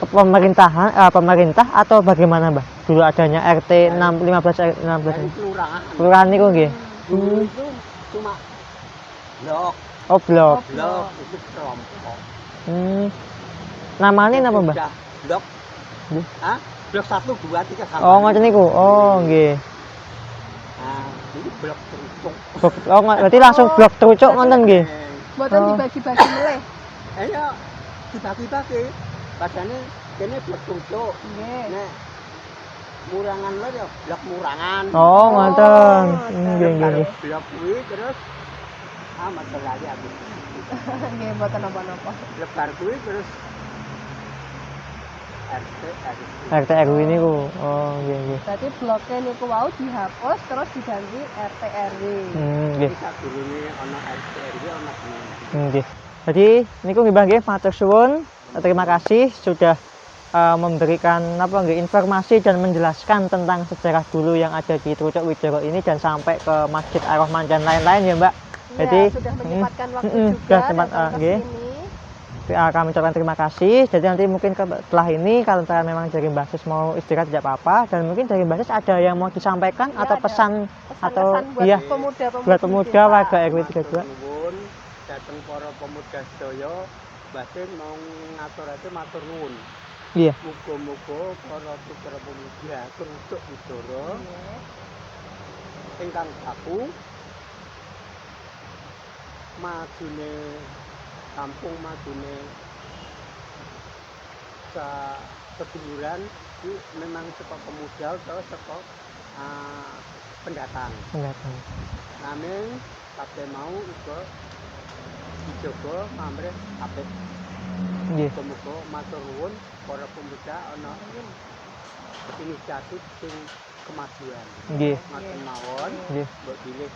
pemerintahan pemerintah atau bagaimana, Mbah? Dulu adanya RT 15 Dari 16 kelurahan. kelurahan niku nggih. Dulu itu cuma blok, Oh, blok. blok itu kelompok. Namanya napa, Mbah? Sudah blok. Nggih. Hah? Blok 1 2 3 sampai. Oh, ngoten niku. Oh, nggih. Nah, ini blok terucuk. Oh, berarti langsung blok terucuk ngoten nggih. Mboten Oh. dibagi-bagi meleh. Ayo dibagi-bagi. Padahal kene blok terucuk. Nggih. Nek murangan lho ya blok murangan. Oh, ngoten. Nggih, nggih, Kalau nggih. blok kuwi terus masalah ya aku. Nggih mboten napa-napa. Lebar kuwi terus RT RT RW niku. Oh, nggih, nggih. Berarti bloknya niku wau dihapus terus diganti RT RW. Nggih. Iki sadurunge ana RT RW ana jenenge. Nggih. Jadi niku nggih Mbah nggih, matur suwun. Terima kasih sudah memberikan apa nggih informasi dan menjelaskan tentang sejarah dulu yang ada di Trucuk Widoro ini dan sampai ke Masjid Ar-Rahman dan lain-lain ya, Mbak. Ya, Jadi sudah menyempatkan waktu juga sudah sempat datang ke nggih. sini. Kami ucapkan terima kasih. Jadi nanti mungkin setelah ini kalau memang dari basis mau istirahat tidak apa-apa dan mungkin dari basis ada yang mau disampaikan Ya, atau ada pesan atau Pesan-pesan buat iya pemuda-pemudi buat pemuda desa. warga RW 32. Nuwun dateng para pemuda sedaya batin mau ngaturake matur nuwun. Iya. Muga-muga para putra pemuda Trucuk Widoro ingkang baku majune kampung majune seduluran iki memang saka pemuda utawa saka pendatang. Pendatang. Nanging kabeh mau uga dijogo pamrih apik. Nggih. Muga-muga matur nuwun para pemuda ana inisiatif sing kemajuan. Nggih. Matur mawon. Nggih. Mbok pilih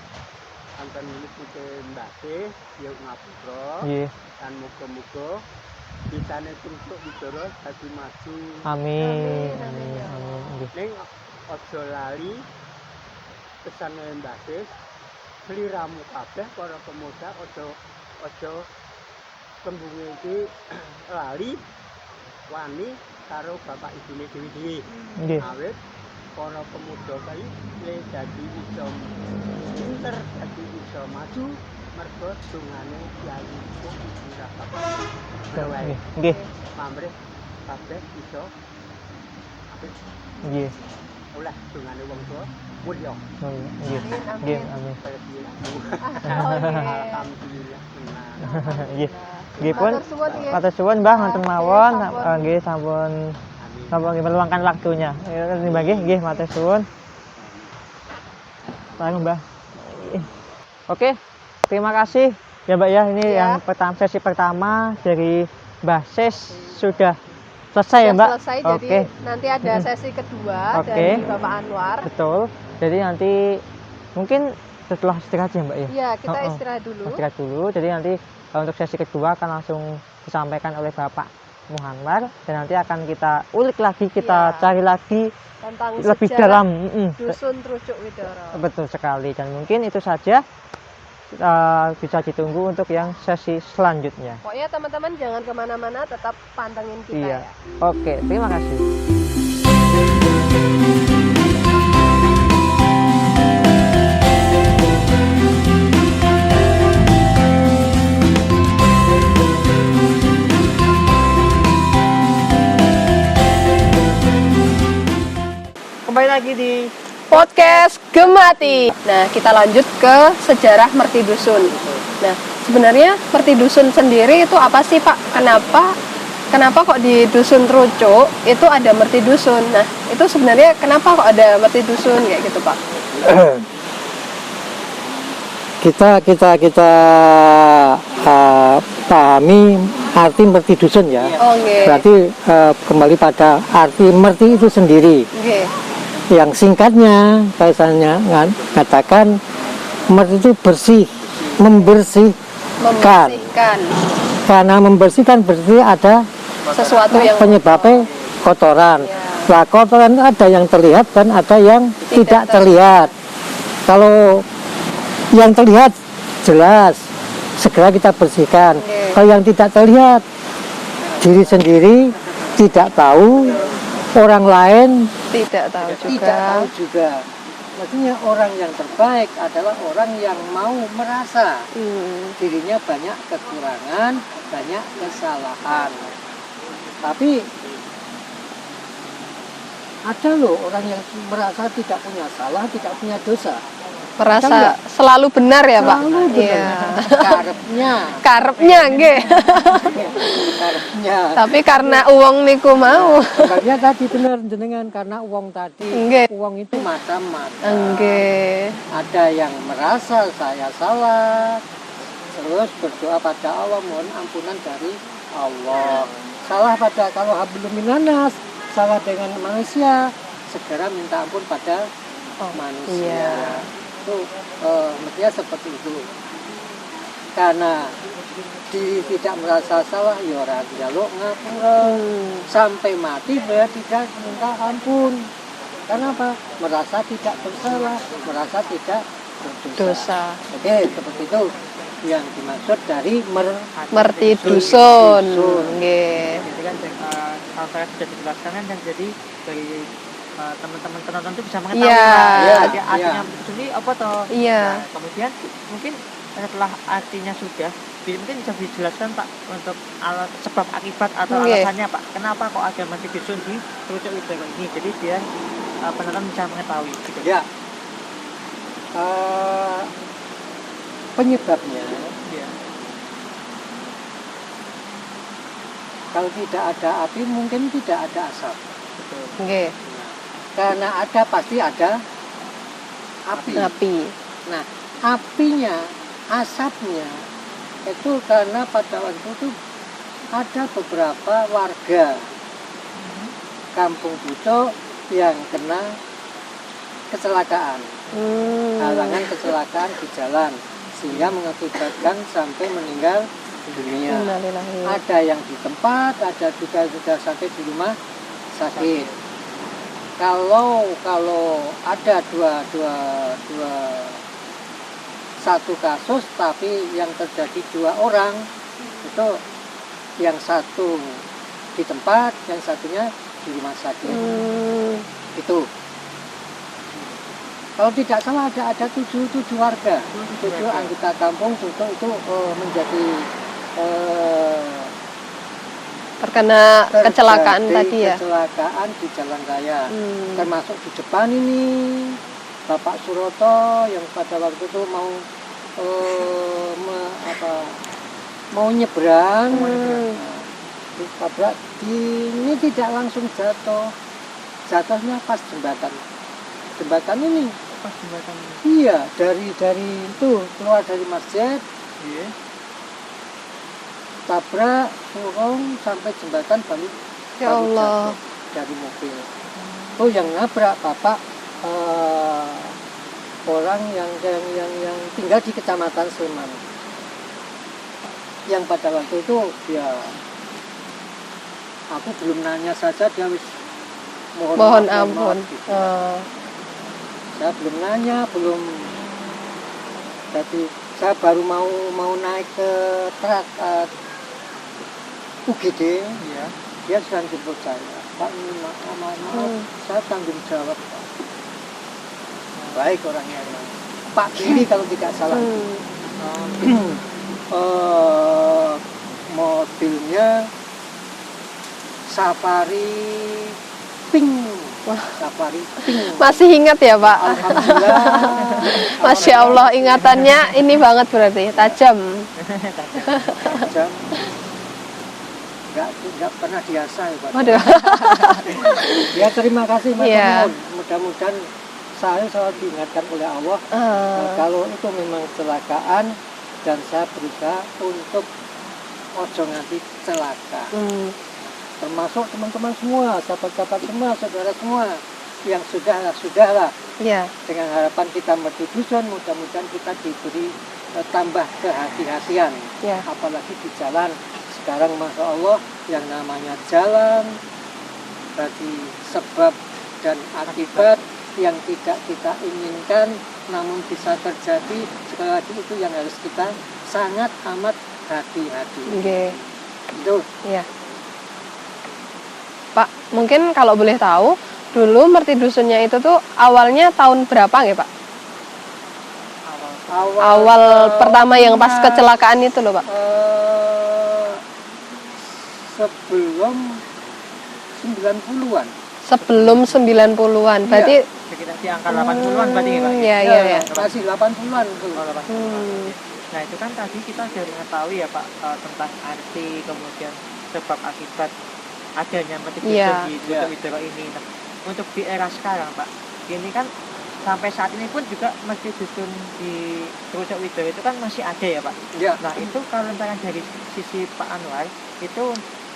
anten putih mbake ya ngapura. Nggih. Dan muga-muga desane Trucuk Widoro dadi maju. Amin. Amin. Amin. Nggih. Ning aja lali pesane mbake sliramu kabeh para pemuda aja tembunge iki lali wani karo bapak ibune dhewe-dhewe. Nggih. Awit para pemuda kae le dadi iso pinter, dadi iso maju mergo dungane Kyai kok ibu rapat. Nggih. Nggih. Pamrih kabeh iso apik Nggih. oleh dungane wong tuwa mulya. Oh, iya. Nggih. Amin, Nggih. amin. Amin. Kaya piye. Oh, nggih. Alhamdulillah. Nggih. Nggih pun Matur suwun, nggih. matur suwun Mbah wonten mawon. sampun. Nggih sampun Amin. sampun meluangkan waktunya. Ya Mbah nggih matur suwun. Langsung Mbah. Oke, terima kasih ya Mbak ya. Ini Ya. yang pertama sesi pertama dari basis sudah selesai ya Sudah Mbak. selesai, Oke, jadi nanti ada sesi kedua Oke. dari Bapak Anwar. betul. Jadi nanti mungkin setelah istirahat ya Mbak ya. Iya, kita Oh, oh. istirahat dulu. Istirahat dulu. Jadi nanti Untuk sesi kedua akan langsung disampaikan oleh Bapak Muhammad, dan nanti akan kita ulik lagi, kita Iya. cari lagi Tentang lebih sejarah dalam. Dusun Trucuk Widoro. Betul sekali, dan mungkin itu saja bisa ditunggu untuk yang sesi selanjutnya. Pokoknya teman-teman jangan kemana-mana, tetap pantengin kita Iya. ya. Oke, terima kasih. Kembali lagi di Podcast Gemati. Nah, kita lanjut ke sejarah Merti Dusun. Nah, sebenarnya Merti Dusun sendiri itu apa sih, Pak? Kenapa kok di Dusun Trucuk itu ada Merti Dusun? Nah, itu sebenarnya kenapa kok ada Merti Dusun kayak gitu, Pak? Kita pahami arti merti dusun ya. Oke. Berarti kembali pada arti merti itu sendiri. Oke. Yang singkatnya kaitannya katakan merti itu bersih, membersihkan. Membersihkan Karena membersihkan berarti ada sesuatu yang penyebabnya kotoran. Nah, kotoran itu ada yang terlihat dan ada yang tidak terlihat. Kalau yang terlihat jelas segera kita bersihkan. Oke. Kalau yang tidak terlihat, diri sendiri tidak tahu, orang lain tidak tahu juga. tidak tahu juga. Maksudnya orang yang terbaik adalah orang yang mau merasa dirinya banyak kekurangan, banyak kesalahan. Tapi ada loh orang yang merasa tidak punya salah, tidak punya dosa. Merasa selalu benar ya, Pak? Selalu benar. Iya. Karepnya, Nggih. karepnya. Tapi karena uang niku mau. Sebabnya tadi benar jenengan karena uang tadi. Nggih. Uang itu macam-macam. Nggih. Ada yang merasa saya salah, terus berdoa pada Allah mohon ampunan dari Allah. Salah pada kalau hablum minanas, salah dengan manusia, segera minta ampun pada manusia. Iya. Itu mestinya seperti itu. Karena diri tidak merasa salah, ya ora njaluk ngapura. Sampai mati dia tidak minta ampun. Karena apa? Merasa tidak bersalah, merasa tidak berdosa. Dosa. Oke, seperti itu yang dimaksud dari Merti Dusun. Nggih. Jadi kan kalau saya sudah dijelaskan kan, dan jadi dari teman-teman penonton itu bisa mengetahui Iya. jadi artinya ini apa toh. Iya. Nah, kemudian mungkin setelah artinya sudah, mungkin bisa dijelaskan Pak untuk sebab akibat atau Oke. alasannya Pak, kenapa kok ada Merti Dusun di Trucuk Widoro ini, jadi biar penonton bisa mengetahui gitu. Ya. Penyebabnya Iya. kalau tidak ada api mungkin tidak ada asap. Betul. Nggih. Karena ada pasti ada api. Api. Nah, apinya, asapnya itu karena pada waktu itu ada beberapa warga Kampung Trucuk yang kena kecelakaan, halangan kecelakaan di jalan sehingga mengakibatkan sampai meninggal dunia. Innalillahi. Ada yang di tempat, ada juga sudah sampai di rumah sakit. Kalau ada satu kasus tapi yang terjadi 2 orang, itu yang satu di tempat, yang satunya di rumah sakit. Itu. Kalau tidak salah ada 7 warga, 7 anggota kampung Trucuk itu menjadi Terkena kecelakaan terjadi tadi ya. Kecelakaan di jalan raya, termasuk di depan ini Bapak Suroto yang pada waktu itu mau nyebrang, ditabrak, ini tidak langsung jatuh, jatuhnya pas jembatan ini. Pas jembatan ini. Iya, dari itu keluar dari masjid, Iya. tabrak, turun sampai jembatan balik. Ya baru Allah. jatuh dari mobil. Oh, yang nabrak bapak orang yang tinggal di Kecamatan Sleman. yang pada waktu itu ya aku belum nanya saja dia wis Mohon maaf, ampun. gitu. Saya belum nanya, belum, jadi saya baru mau naik ke truk UGD, Iya. dia sedang jemput saya. Pak, ini maaf, saya tanggung jawab, Pak. Baik orangnya, Pak Billy kalau tidak salah. Mobilnya Safari Pink. Safari Pink. Masih ingat ya Pak? Alhamdulillah. Masya Allah, ingatannya ini banget berarti, tajam. Jam nggak pernah diasah ya Pak. Waduh. Ya terima kasih Mas. Iya. Mudah-mudahan saya selalu diingatkan oleh Allah. Kalau itu memang kecelakaan dan saya berusaha untuk ojo nganti celaka. Termasuk teman-teman semua, sahabat-sahabat semua, saudara semua yang sudahlah. Iya. Dengan harapan kita bertujuan, mudah-mudahan kita diberi tambah kehati-hatian. Iya. Apalagi di jalan sekarang, masya Allah, yang namanya jalan bagi sebab dan akibat yang tidak kita inginkan namun bisa terjadi. Sekali lagi itu yang harus kita sangat amat hati-hati. Oke. Itu Iya. Pak, mungkin kalau boleh tahu, dulu Merti Dusunnya itu tuh awalnya tahun berapa nggih Pak? Awal pertama yang pas kecelakaan itu loh Pak. Sebelum 90-an. Sebelum 90-an, berarti Sekitar di angka 80-an berarti ya Pak? Iya. Masih 80-an tuh. Oh, 80-an. Nah itu kan tadi kita sudah mengetahui ya Pak tentang arti, kemudian sebab akibat adanya Merti Dusun Iya. di Trucuk Widoro ini. Nah, untuk di era sekarang Pak, ini kan sampai saat ini pun juga Merti Dusun di Trucuk Widoro itu kan masih ada ya Pak? Ya. Nah itu kalau misalkan dari sisi Pak Anwar, itu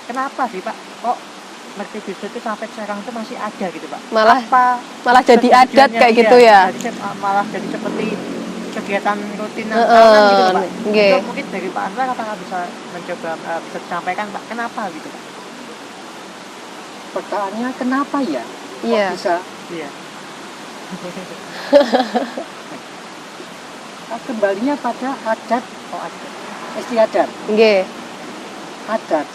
kenapa sih Pak kok Merti Dusun itu sampai sekarang itu masih ada gitu Pak? Malah jadi adat kejadiannya? kayak Iya, gitu ya. jadi malah jadi seperti kegiatan rutin tahunan gitu loh, Pak. Nggih. Itu mungkin dari Pak Anwar apakah bisa mencoba bisa disampaikan Pak kenapa gitu Pak? Pertanyaannya kenapa ya? Kok Iya. bisa? Iya. Kembalinya pada adat, istiadat. Nggih. Adat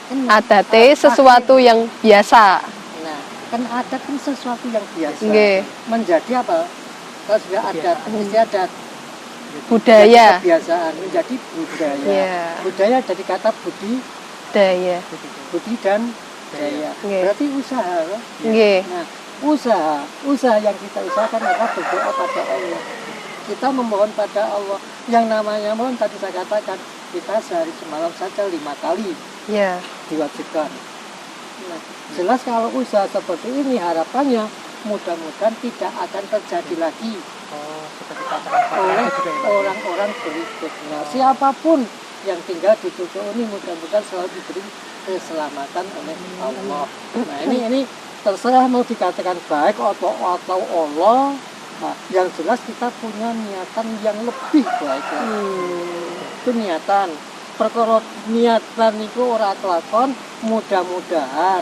kan Adate sesuatu yang biasa. Nah, kan adat kan sesuatu yang biasa. Nggih. Menjadi apa? Kalau sudah adat, istiadat, Budaya. menjadi kebiasaan, menjadi budaya. Iya. Budaya dari kata budi, Budaya. budi dan daya. Nggih. Berarti usaha. Loh. Nggih. Nah, usaha yang kita usahakan adalah berdoa pada Allah. Kita memohon pada Allah. Yang namanya mohon tadi saya katakan, kita sehari semalam saja 5 kali Iya. diwajibkan. Nah, jelas kalau usaha seperti ini harapannya mudah-mudahan tidak akan terjadi lagi Oh, seperti pacaran oleh juga ya Pak? orang-orang berikutnya. Siapapun yang tinggal di Trucuk ini mudah-mudahan selalu diberi keselamatan oleh Allah. Nah ini terserah mau dikatakan baik atau Allah. Nah, yang jelas kita punya niatan yang lebih baik lagi. Itu niatan. Perkara niatan itu ora kelakon, mudah-mudahan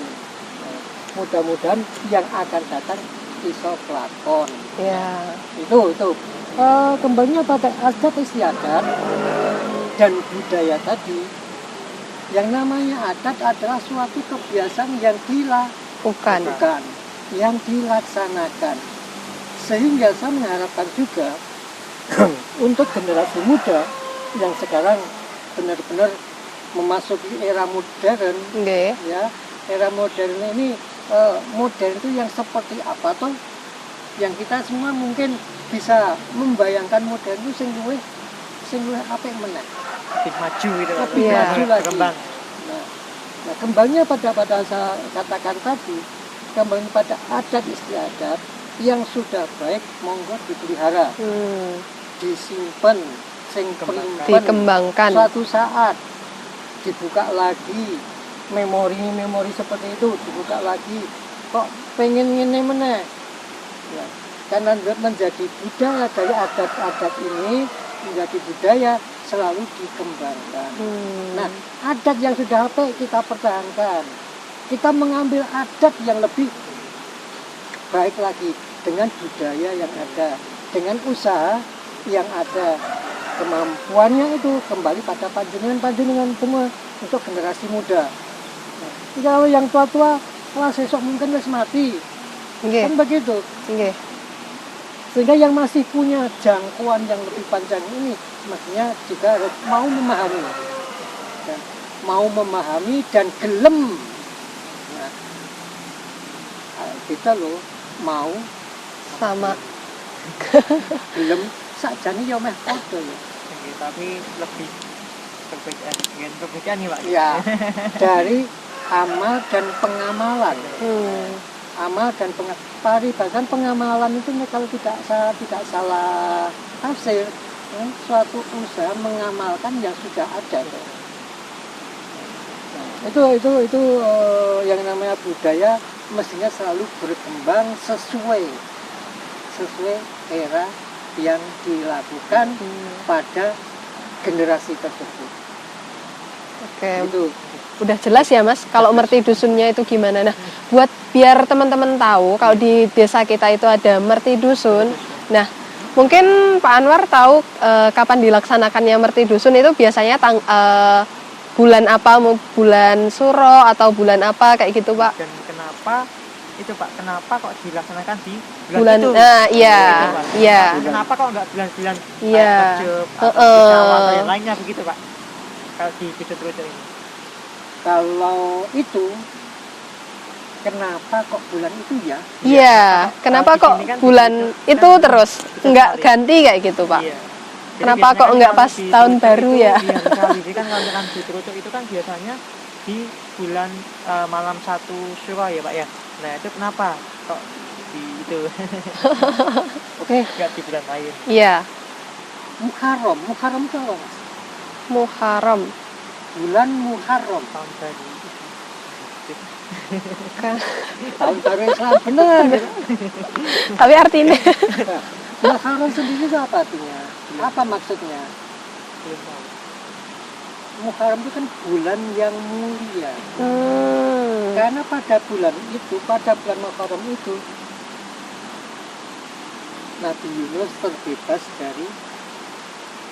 yang akan datang iso kelakon. Iya. Itu kembalinya pada adat istiadat dan budaya tadi. Yang namanya adat adalah suatu kebiasaan yang Bukan. yang dilaksanakan. Sehingga saya mengharapkan juga untuk generasi muda yang sekarang benar-benar memasuki era modern, Nggih. ya. Era modern ini modern itu yang seperti apa toh? Yang kita semua mungkin bisa membayangkan modern itu sing luwih apa yang menang. Lebih maju gitu Pak. Lebih maju lagi. Berkembang. Nah, kembalinya pada saya katakan tadi, kembali pada adat istiadat yang sudah baik, monggo dipelihara, disimpan, Dikembangkan. suatu saat dibuka lagi, memori seperti itu dibuka lagi. Kok pengen ngene meneh? Ya, karena menjadi budaya dari adat-adat ini menjadi budaya selalu dikembangkan. Nah, adat yang sudah apa kita pertahankan. Kita mengambil adat yang lebih baik lagi dengan budaya yang ada, dengan usaha yang ada. Kemampuannya itu kembali pada panjenengan semua untuk generasi muda. Nah, kalau yang tua-tua, wah sesok mungkin wis mati. Nggih. Kan begitu. Nggih. Sehingga yang masih punya jangkauan yang lebih panjang ini mestinya juga harus mau memahami. Ya, mau memahami dan gelem. Nah, kita loh mau Sama. gelem sakjane ya meh padha ya. Oke, tapi lebih perbedaan nih Pak. Ya, dari amal dan pengamalan. Amal dan paribasan pengamalan itu kalau tidak salah tafsir, suatu usaha mengamalkan yang sudah ada. Nah, itu yang namanya budaya mestinya selalu berkembang sesuai era yang dilakukan pada generasi tersebut. Oke. Itu. Udah jelas ya Mas, kalau merti dusunnya itu gimana. Nah, buat biar teman-teman tahu kalau di desa kita itu ada merti dusun. Nah, mungkin Pak Anwar tahu kapan dilaksanakannya merti dusun itu biasanya bulan apa, mau bulan Suro atau bulan apa kayak gitu Pak? Dan kenapa itu Pak? Kenapa kok dilaksanakan di Bulan itu? nah, iya, iya. Kenapa kok nggak bulan-bulan Iya. Rejab atau yang lainnya begitu Pak? Kalau di Trucuk ini. Kalau itu kenapa kok bulan itu ya? Iya, kenapa Kalau kok di sini kan bulan di Trucuk itu kan terus Trucuk nggak sekali. ganti kayak gitu Pak? Iya. Jadi Kenapa biasanya kok kan nggak kalau pas di tahun Trucuk baru itu, ya? Iya sekali. Jadi kan kalau misalkan di Trucuk itu kan biasanya di bulan malam 1 Syuro ya Pak ya. Nah itu kenapa kok di itu Oke, nggak di bulan lain? Iya, Muharram itu apa Mas? Muharram. Bulan Muharram. Tahun baru. Tahun baru Islam benar. Tapi artinya Muharram sendiri itu apa artinya? Apa maksudnya? Belum tahu. Muharram itu kan bulan yang mulia. Karena pada bulan Muharram itu Nabi Yunus terbebas dari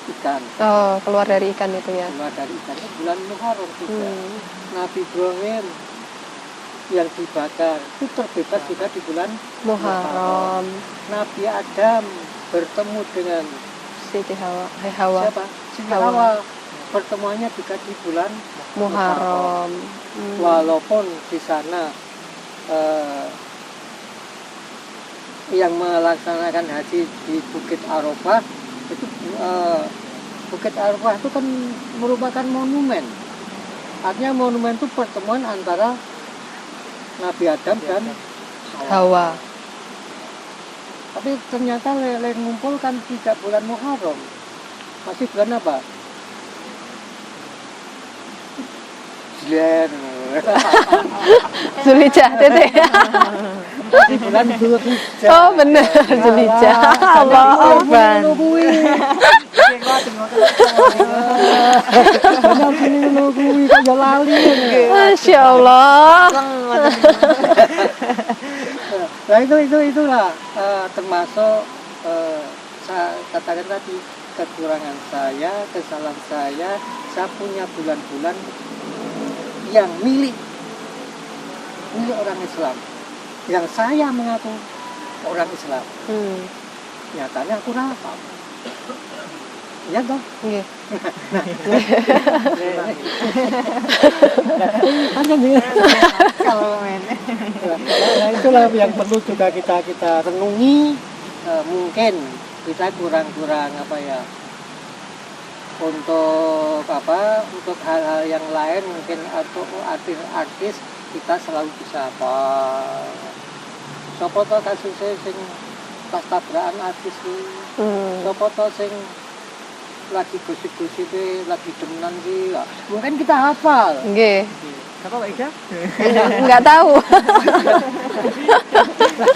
ikan. oh, keluar dari ikan itu ya. Keluar dari ikan itu bulan Muharram juga. Nabi Ibrahim yang dibakar itu terbebas juga di bulan Muharram. Nabi Adam bertemu dengan Siti Hawa. Hawa. siapa? Siti Hawa. Hawa. Pertemuannya juga di bulan Muharram. Walaupun di sana yang melaksanakan haji di Bukit Arafah itu Bukit Arafah itu kan merupakan monumen. Artinya monumen itu pertemuan antara Nabi Adam dan Hawa. Hawa. Tapi ternyata lele ngumpul kan tidak bulan Muharram. Masih bulan apa? Jilen. Zulhijjah tete. Masih bulan Zulhijjah. Oh benar, Zulhijjah. Allah Akbar. Benar sini nungguin kok ya lali. Masya Allah. Nah itulah termasuk saya katakan tadi kekurangan saya, kesalahan saya punya bulan-bulan yang milik orang Islam, yang saya mengaku orang Islam. Nyatanya aku hafal. Iya dong. Nggih. Kalau main. Nah, itulah yang perlu juga kita renungi. Mungkin kita kurang apa ya, untuk hal-hal yang lain mungkin, atau artis kita selalu bisa apa sopo to kasusnya sing pas tabrakan artis ki sopo to sing lagi gosip-gosip lagi demenan ki mungkin kita hafal. Nggih. Apa Pak Ida? Enggak tahu.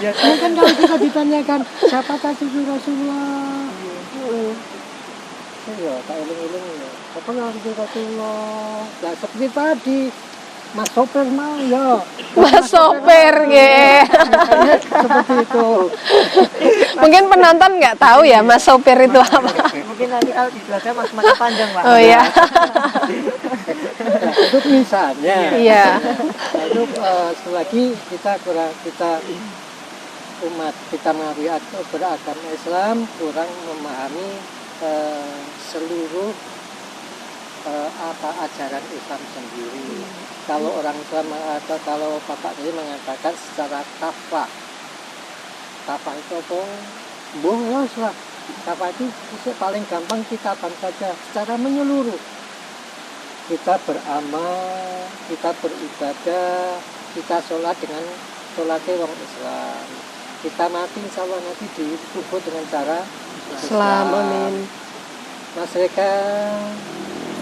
Mungkin kalau kita ditanyakan siapa kasih Rasulullah, ya tak eling-eling ya. Apa yang kita tulung? Nah seperti tadi Mas sopir mau ya. Mas sopir nggih. Seperti itu. Mungkin penonton nggak tahu ya Mas sopir itu apa. Mungkin nanti kalau dijelaskan makin panjang, Pak. Oh iya. Nah, itu misalnya. Iya. Nah, itu selagi kita umat kita mengakui beragama Islam kurang memahami seluruh ajaran Islam sendiri. Kalau orang Islam atau kalau Bapak tadi mengatakan secara kafah itu apa? Bolos lah. Kafah itu paling gampang kita apa saja secara menyeluruh. Kita beramal, kita beribadah, kita sholat dengan sholatnya orang Islam. Kita mati insya Allah nanti dikubur dengan cara Islam, amin. Mas mereka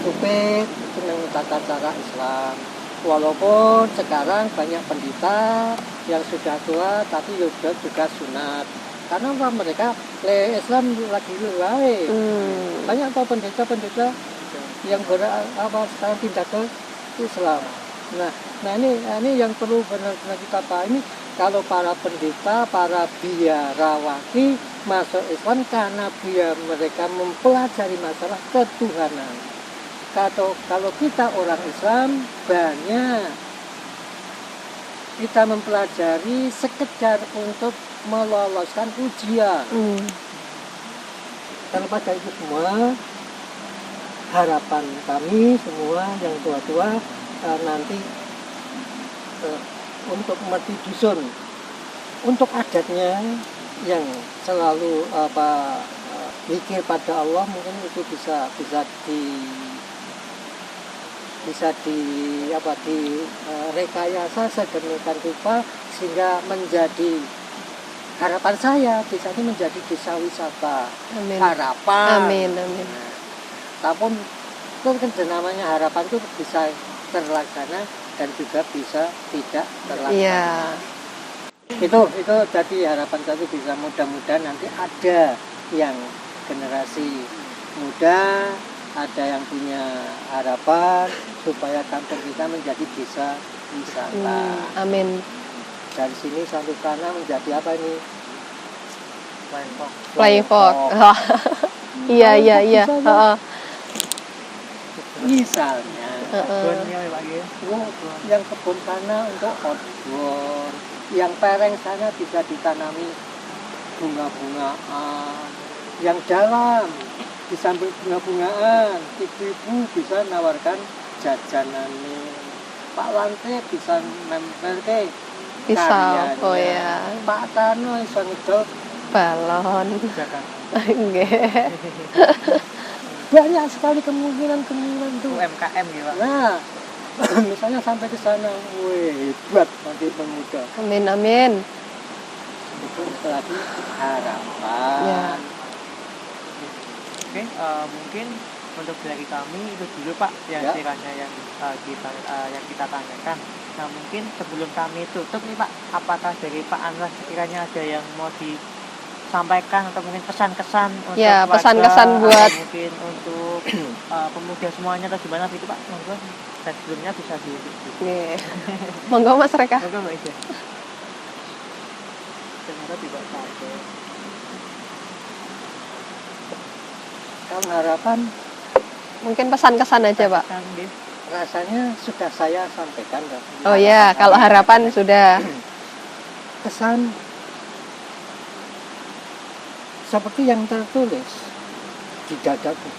supir itu dengan tata cara Islam. Walaupun sekarang banyak pendeta yang sudah tua tapi juga sunat. Karena apa mereka Islam lagi lelai. Banyak apa pendeta-pendeta yang sekarang pindah ke Islam. Nah ini yang perlu benar-benar kita pahami. Kalau para pendeta, para biarawati masuk Islam karena mereka mempelajari masalah ketuhanan. Kalau kita orang Islam banyak kita mempelajari sekedar untuk meloloskan ujian. Tanpa dari itu semua harapan kami semua yang tua-tua nanti untuk merti dusun, untuk adatnya yang selalu mikir pada Allah mungkin itu bisa direkayasa sedemikian rupa sehingga menjadi harapan saya desa ini menjadi desa wisata. Amin. Harapan. Amin, amin. Tapi itu kan namanya harapan itu bisa terlaksana dan juga bisa tidak terlaksana. Iya. Itu tadi harapan saya bisa mudah-mudahan nanti ada yang generasi muda, ada yang punya harapan supaya kampung kita menjadi desa wisata. Amin. Dari sini sampai sana menjadi apa ini? Flying Fox. Iya. Misalnya yang kebun sana untuk outdoor, yang pereng sana bisa ditanami bunga-bungaan, yang dalam di samping bunga-bungaan ibu-ibu bisa menawarkan jajanan, Pak Lantai bisa nempel ke Pisau, oh ya. Pak Tano bisa ngedol balon. Nggih. Banyak sekali kemungkinan tuh. UMKM gitu, Pak. Nah, misalnya sampai ke sana, hebat nanti pemuda. Amin. Itu lagi harapan. Ya. Oke, mungkin untuk dari kami itu dulu Pak yang Ya. kiranya yang kita tanyakan. Nah mungkin sebelum kami tutup nih Pak, apakah dari Pak Anwar sekiranya ada yang mau disampaikan atau mungkin pesan-kesan untuk Ya, warga, pesan-kesan buat atau mungkin untuk pemuda semuanya atau gimana gitu Pak? Monggo. Dan sebelumnya bisa di Nggih. Monggo Mas Reka. Monggo Mbak Ida. Ternyata tidak sampai. Kalau harapan Mungkin pesan-kesan aja, Pak. Kan, Din. rasanya sudah saya sampaikan. Oh ya, kalau harapan sudah. Kesan seperti yang tertulis di dadaku.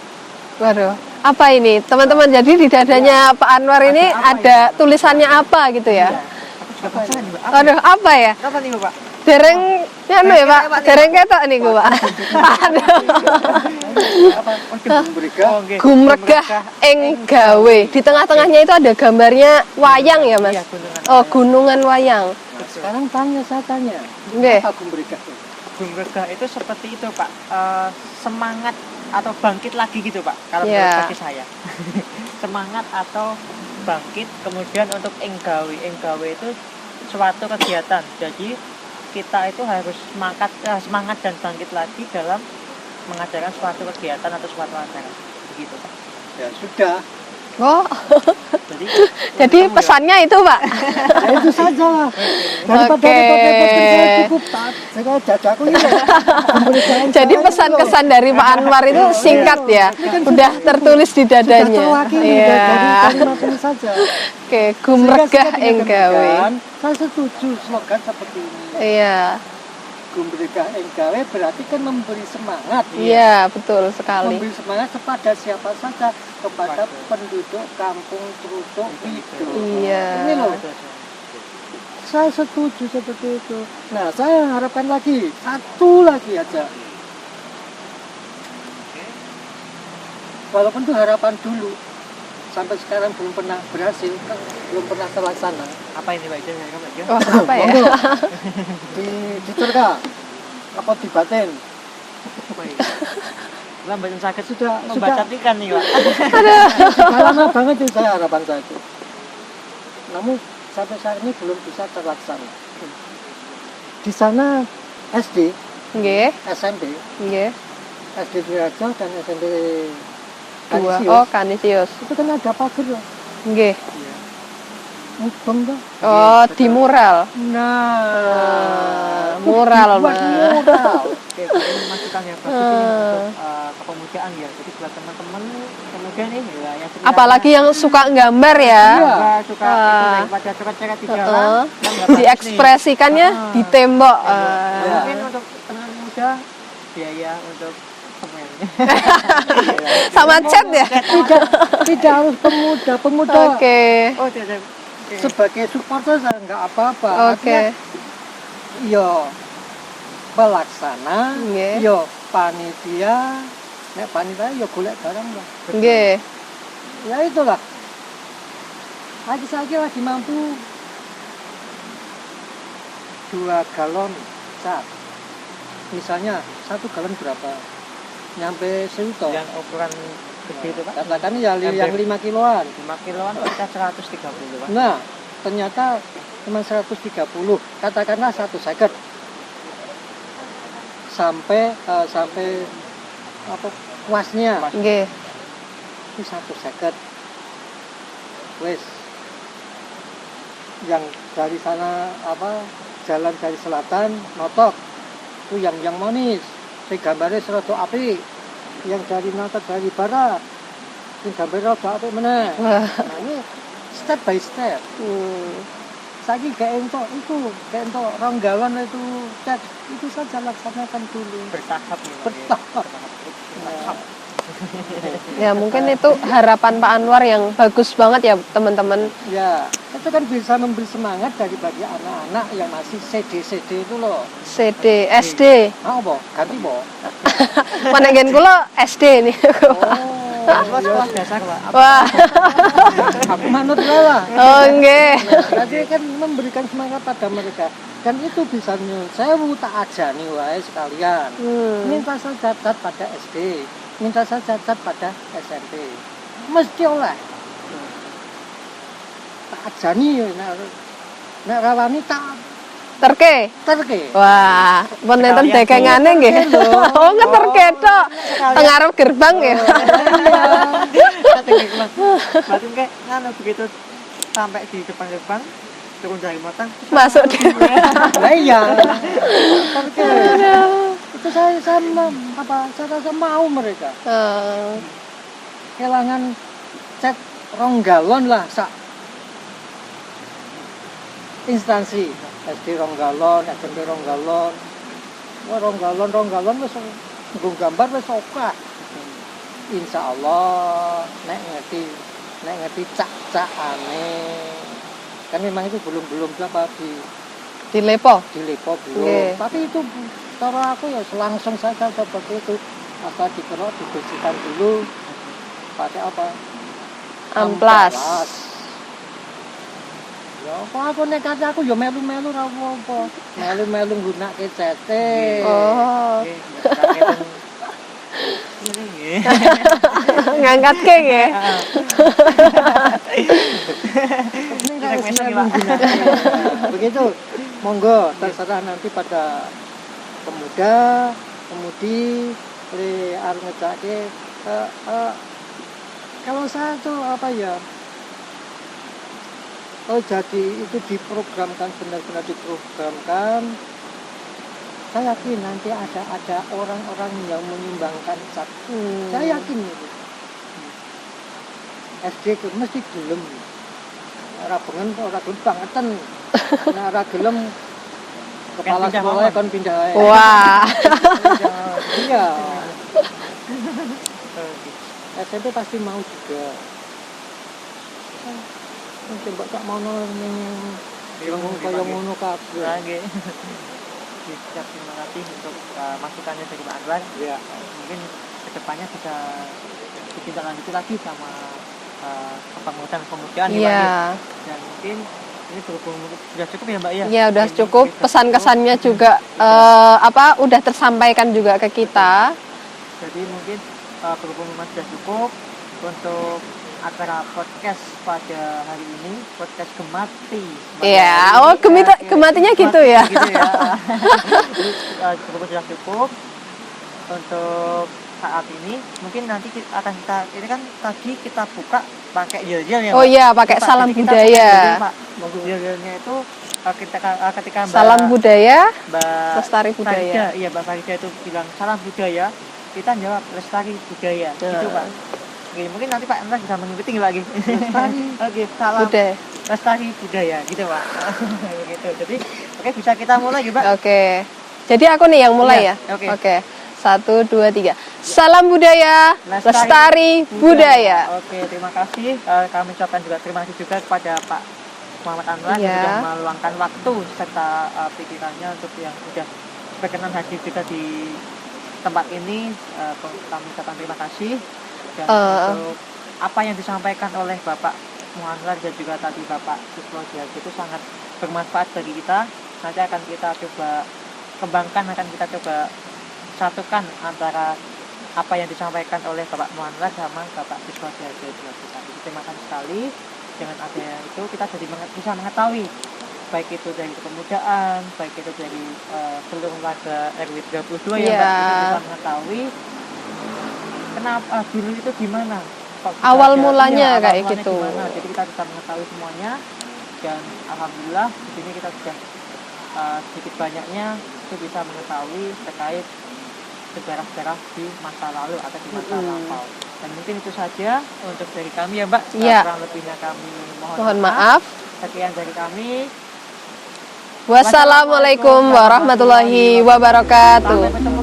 Waduh, apa ini? Teman-teman, jadi di dadanya Pak Anwar ini ada tulisannya apa gitu ya? Aku juga penasaran nih Pak. Waduh, apa ya? Apa nih Pak? Dereng anu ya, Pak. Dereng ketok niku, Pak. Aduh. Oke. Gumregah ing gawe. Di tengah-tengahnya itu ada gambarnya wayang ya, Mas? Iya, gunungan Oh, gunungan wayang. Sekarang saya tanya. Nggih. Apa Gumregah? Gumregah itu seperti itu Pak, semangat atau bangkit lagi gitu Pak, kalau Ya. menurut bagi saya. Semangat atau bangkit, kemudian untuk enggawe itu suatu kegiatan. Jadi kita itu harus semangat dan bangkit lagi dalam mengajarkan suatu kegiatan atau suatu acara. Begitu, Pak. Ya sudah. Oh, Jadi, jadi pesannya itu, Pak. Ya, itu saja lah. Daripada Oke. repot-repot saya cukup tak. Saya jadaku ini. Pemberitaan Jadi saya pesan-kesan dari Pak Anwar itu singkat ya, udah tertulis di sudah dadanya. terwakili Iya. dari kalimat ini saja. Oke, gumregah Sehingga ing gawe. saya setuju slogan seperti ini. Iya, Gumregah ing gawe berarti kan memberi semangat. iya betul sekali. Memberi semangat kepada siapa saja, kepada penduduk kampung Trucuk Wido. Iya. Ini loh. Saya setuju seperti itu. Nah, saya harapkan lagi satu lagi aja. Walaupun itu harapan dulu, sampai sekarang belum pernah berhasil, kan belum pernah terlaksana. apa ini Pak Ijen? Wah, apa ya? Monggo. Diterka apa dibatin? Lambat sakit Sudah membaca ikan nih, Pak. lama banget itu saya harapan saya itu. Namun sampai saat ini belum bisa terlaksana. Di sana SD, Nggih, SMP, nggih. SD Diraja dan SMP Dua. Kanisius, Oh, Kanisius. itu kan ada pagar loh, Nggih. mubeng tuh. Oh, di mural. Nah, Mural, buat Mas. mural. Oke, ini masukan yang bagus ini untuk kepemudaan ya. Jadi buat teman-teman kemudian ini ya yang sekiranya Apalagi yang suka gambar ya. nggak suka itu Ah. daripada coret-coret di jalan, Heeh. kan nggak bagus nih. Diekspresikannya Ah. di tembok. Ya, mungkin untuk teman muda biaya untuk semen. Sama cat ya. Tidak harus pemuda. Oke. Oh, tidak. Oke. Sebagai supporter saya nggak apa-apa. Oke. Artinya, yo pelaksana, Nggih. yo panitia, nek panitia yo golek barang lah. Nggih. Ya itulah. Lagi mampu 2 galon cat. Misalnya 1 galon berapa? Nyampe 1.000 toh. Yang ukuran gede itu Pak. Katakan ya yang 5 kiloan. 5 kiloan kita 130 Pak. Nah, ternyata cuma 130. Katakanlah 1 seket. Sampai apa kuasnya Nggih. itu 1 seket. Wes yang dari sana apa jalan dari selatan notok itu yang manis. Si gambarnya serada apik. Yang dari notok dari barat. Si gambarnya rada apik meneh. Wah. Nah, ini step by step. Saiki gak entuk itu, gak entuk ronggawan itu cat itu saja laksanakan dulu. Bertahap nih, Pak. Bertahap. Bertahap. Ya mungkin itu harapan Pak Anwar yang bagus banget ya teman-teman. Ya, itu kan bisa memberi semangat dari bagi anak-anak yang masih CD itu loh. CD, SD. Mau boh, ganti boh. Mana gen kula SD nih. Sekolah sekolah dasar Pak. Wah. Aku manut lah. Oh nggih. Jadi kan memberikan semangat pada mereka. Kan itu bisa nyun. Saya tak ajani wae sekalian. Minta saja cat pada SD, minta saja cat pada SMP. Mesti oleh. Tak ajani yo nek rawani tak Terke. terke. Wah, pun nenten Sekalian dagangane nggih. Oh, ngeterke tok. Teng arep gerbang ya. Berarti kayak nganu begitu sampai di depan-depan turun dari motor Masuk di. Lah iya. Terke. Itu saya rasa mau mereka. Kelangan cat ronggalon lah sak instansi SD ronggalon, SMP ronggalon. Wah ronggalon wis nggo gambar wis oke. Insyaallah nek ngerti cak-cakane. Kan memang itu belum apa Dilepo. dilepo belum. Nggih. Tapi itu cara aku ya langsung saja seperti itu. Asal dikerok dibersihkan dulu pakai apa? Amplas. Ya apa nek kate aku ya melu-melu ra apa-apa. Melu-melu nggunakake cete. Oh. ini Ngangkat ke nggih. Begitu. Monggo terserah nanti pada pemuda, pemudi, oleh arep ngejake kalau saya tuh apa ya, jadi itu diprogramkan, benar-benar diprogramkan. Saya yakin nanti ada orang-orang yang menyumbangkan cat. Saya yakin itu. SD itu mesti gelem. Ora bengen ora gelem bangetan. Nek ora gelem kepala sekolah kon pindah ae. Wah. Iya. SMP pasti mau juga. Coba tak mau yang kaya ngono kabeh. Oke. Siap, terima kasih untuk masukannya dari Pak Anwar. Ya. Mungkin kedepannya bisa ditindaklanjuti lagi sama kepengurusan-kemudian ya Mbak Iya. ya. Dan mungkin ini berhubung sudah cukup ya Mbak ya. Ya udah Ini cukup, kita pesan-kesannya juga udah tersampaikan juga ke kita. Jadi mungkin berhubung memang sudah cukup untuk acara podcast pada hari ini, podcast Gemati. Iya, oh gematinya gitu ya. Gitu ya. Jadi berhubung sudah cukup untuk saat ini. Mungkin nanti ini kan tadi kita buka pakai yel-yel ya. Oh Mbak? iya, pakai Pak, salam jadi kita budaya. pakai yel-yel, Pak. Yel-yelnya itu ketika Mbak Salam budaya, Mbak lestari budaya. Farida, iya Mbak Farida itu bilang salam budaya, kita jawab lestari budaya. Gitu Pak. Oke, mungkin nanti Pak Anwar bisa mengikuti lagi. Lestari. Oke, salam Budaya. lestari budaya, gitu Pak. Begitu. Jadi, oke bisa kita mulai ya Pak. Oke. Jadi aku nih yang mulai Iya, ya. oke. Oke. 1, 2, 3. Salam budaya, lestari budaya. Oke, terima kasih. Kami ucapkan juga terima kasih juga kepada Pak Muhammad Anwar Iya. yang sudah meluangkan waktu serta pikirannya untuk yang sudah berkenan hadir juga di tempat ini. Kami ucapkan terima kasih. Dan untuk apa yang disampaikan oleh Bapak Muhammad dan juga tadi Bapak Suslojiarto itu sangat bermanfaat bagi kita. Nanti akan kita coba kembangkan, akan kita coba satukan antara apa yang disampaikan oleh Bapak Muhammad sama Bapak Suslojiarto itu. Terima kasih sekali. Dengan adanya itu kita jadi bisa mengetahui baik itu dari kepemudaan, baik itu dari seluruh warga RW 32 ya Mbak, itu bisa mengetahui kenapa dulu itu gimana Awal mulanya kayak gitu. gimana. Jadi kita bisa mengetahui semuanya dan alhamdulillah di sini kita sudah sedikit banyaknya itu bisa mengetahui terkait sejarah-sejarah di masa lalu atau di masa lampau. Dan mungkin itu saja untuk dari kami ya Mbak. Iya. Kurang lebihnya kami Mohon maaf. Sekian dari kami. Wassalamualaikum warahmatullahi wabarakatuh. Sampai ketemu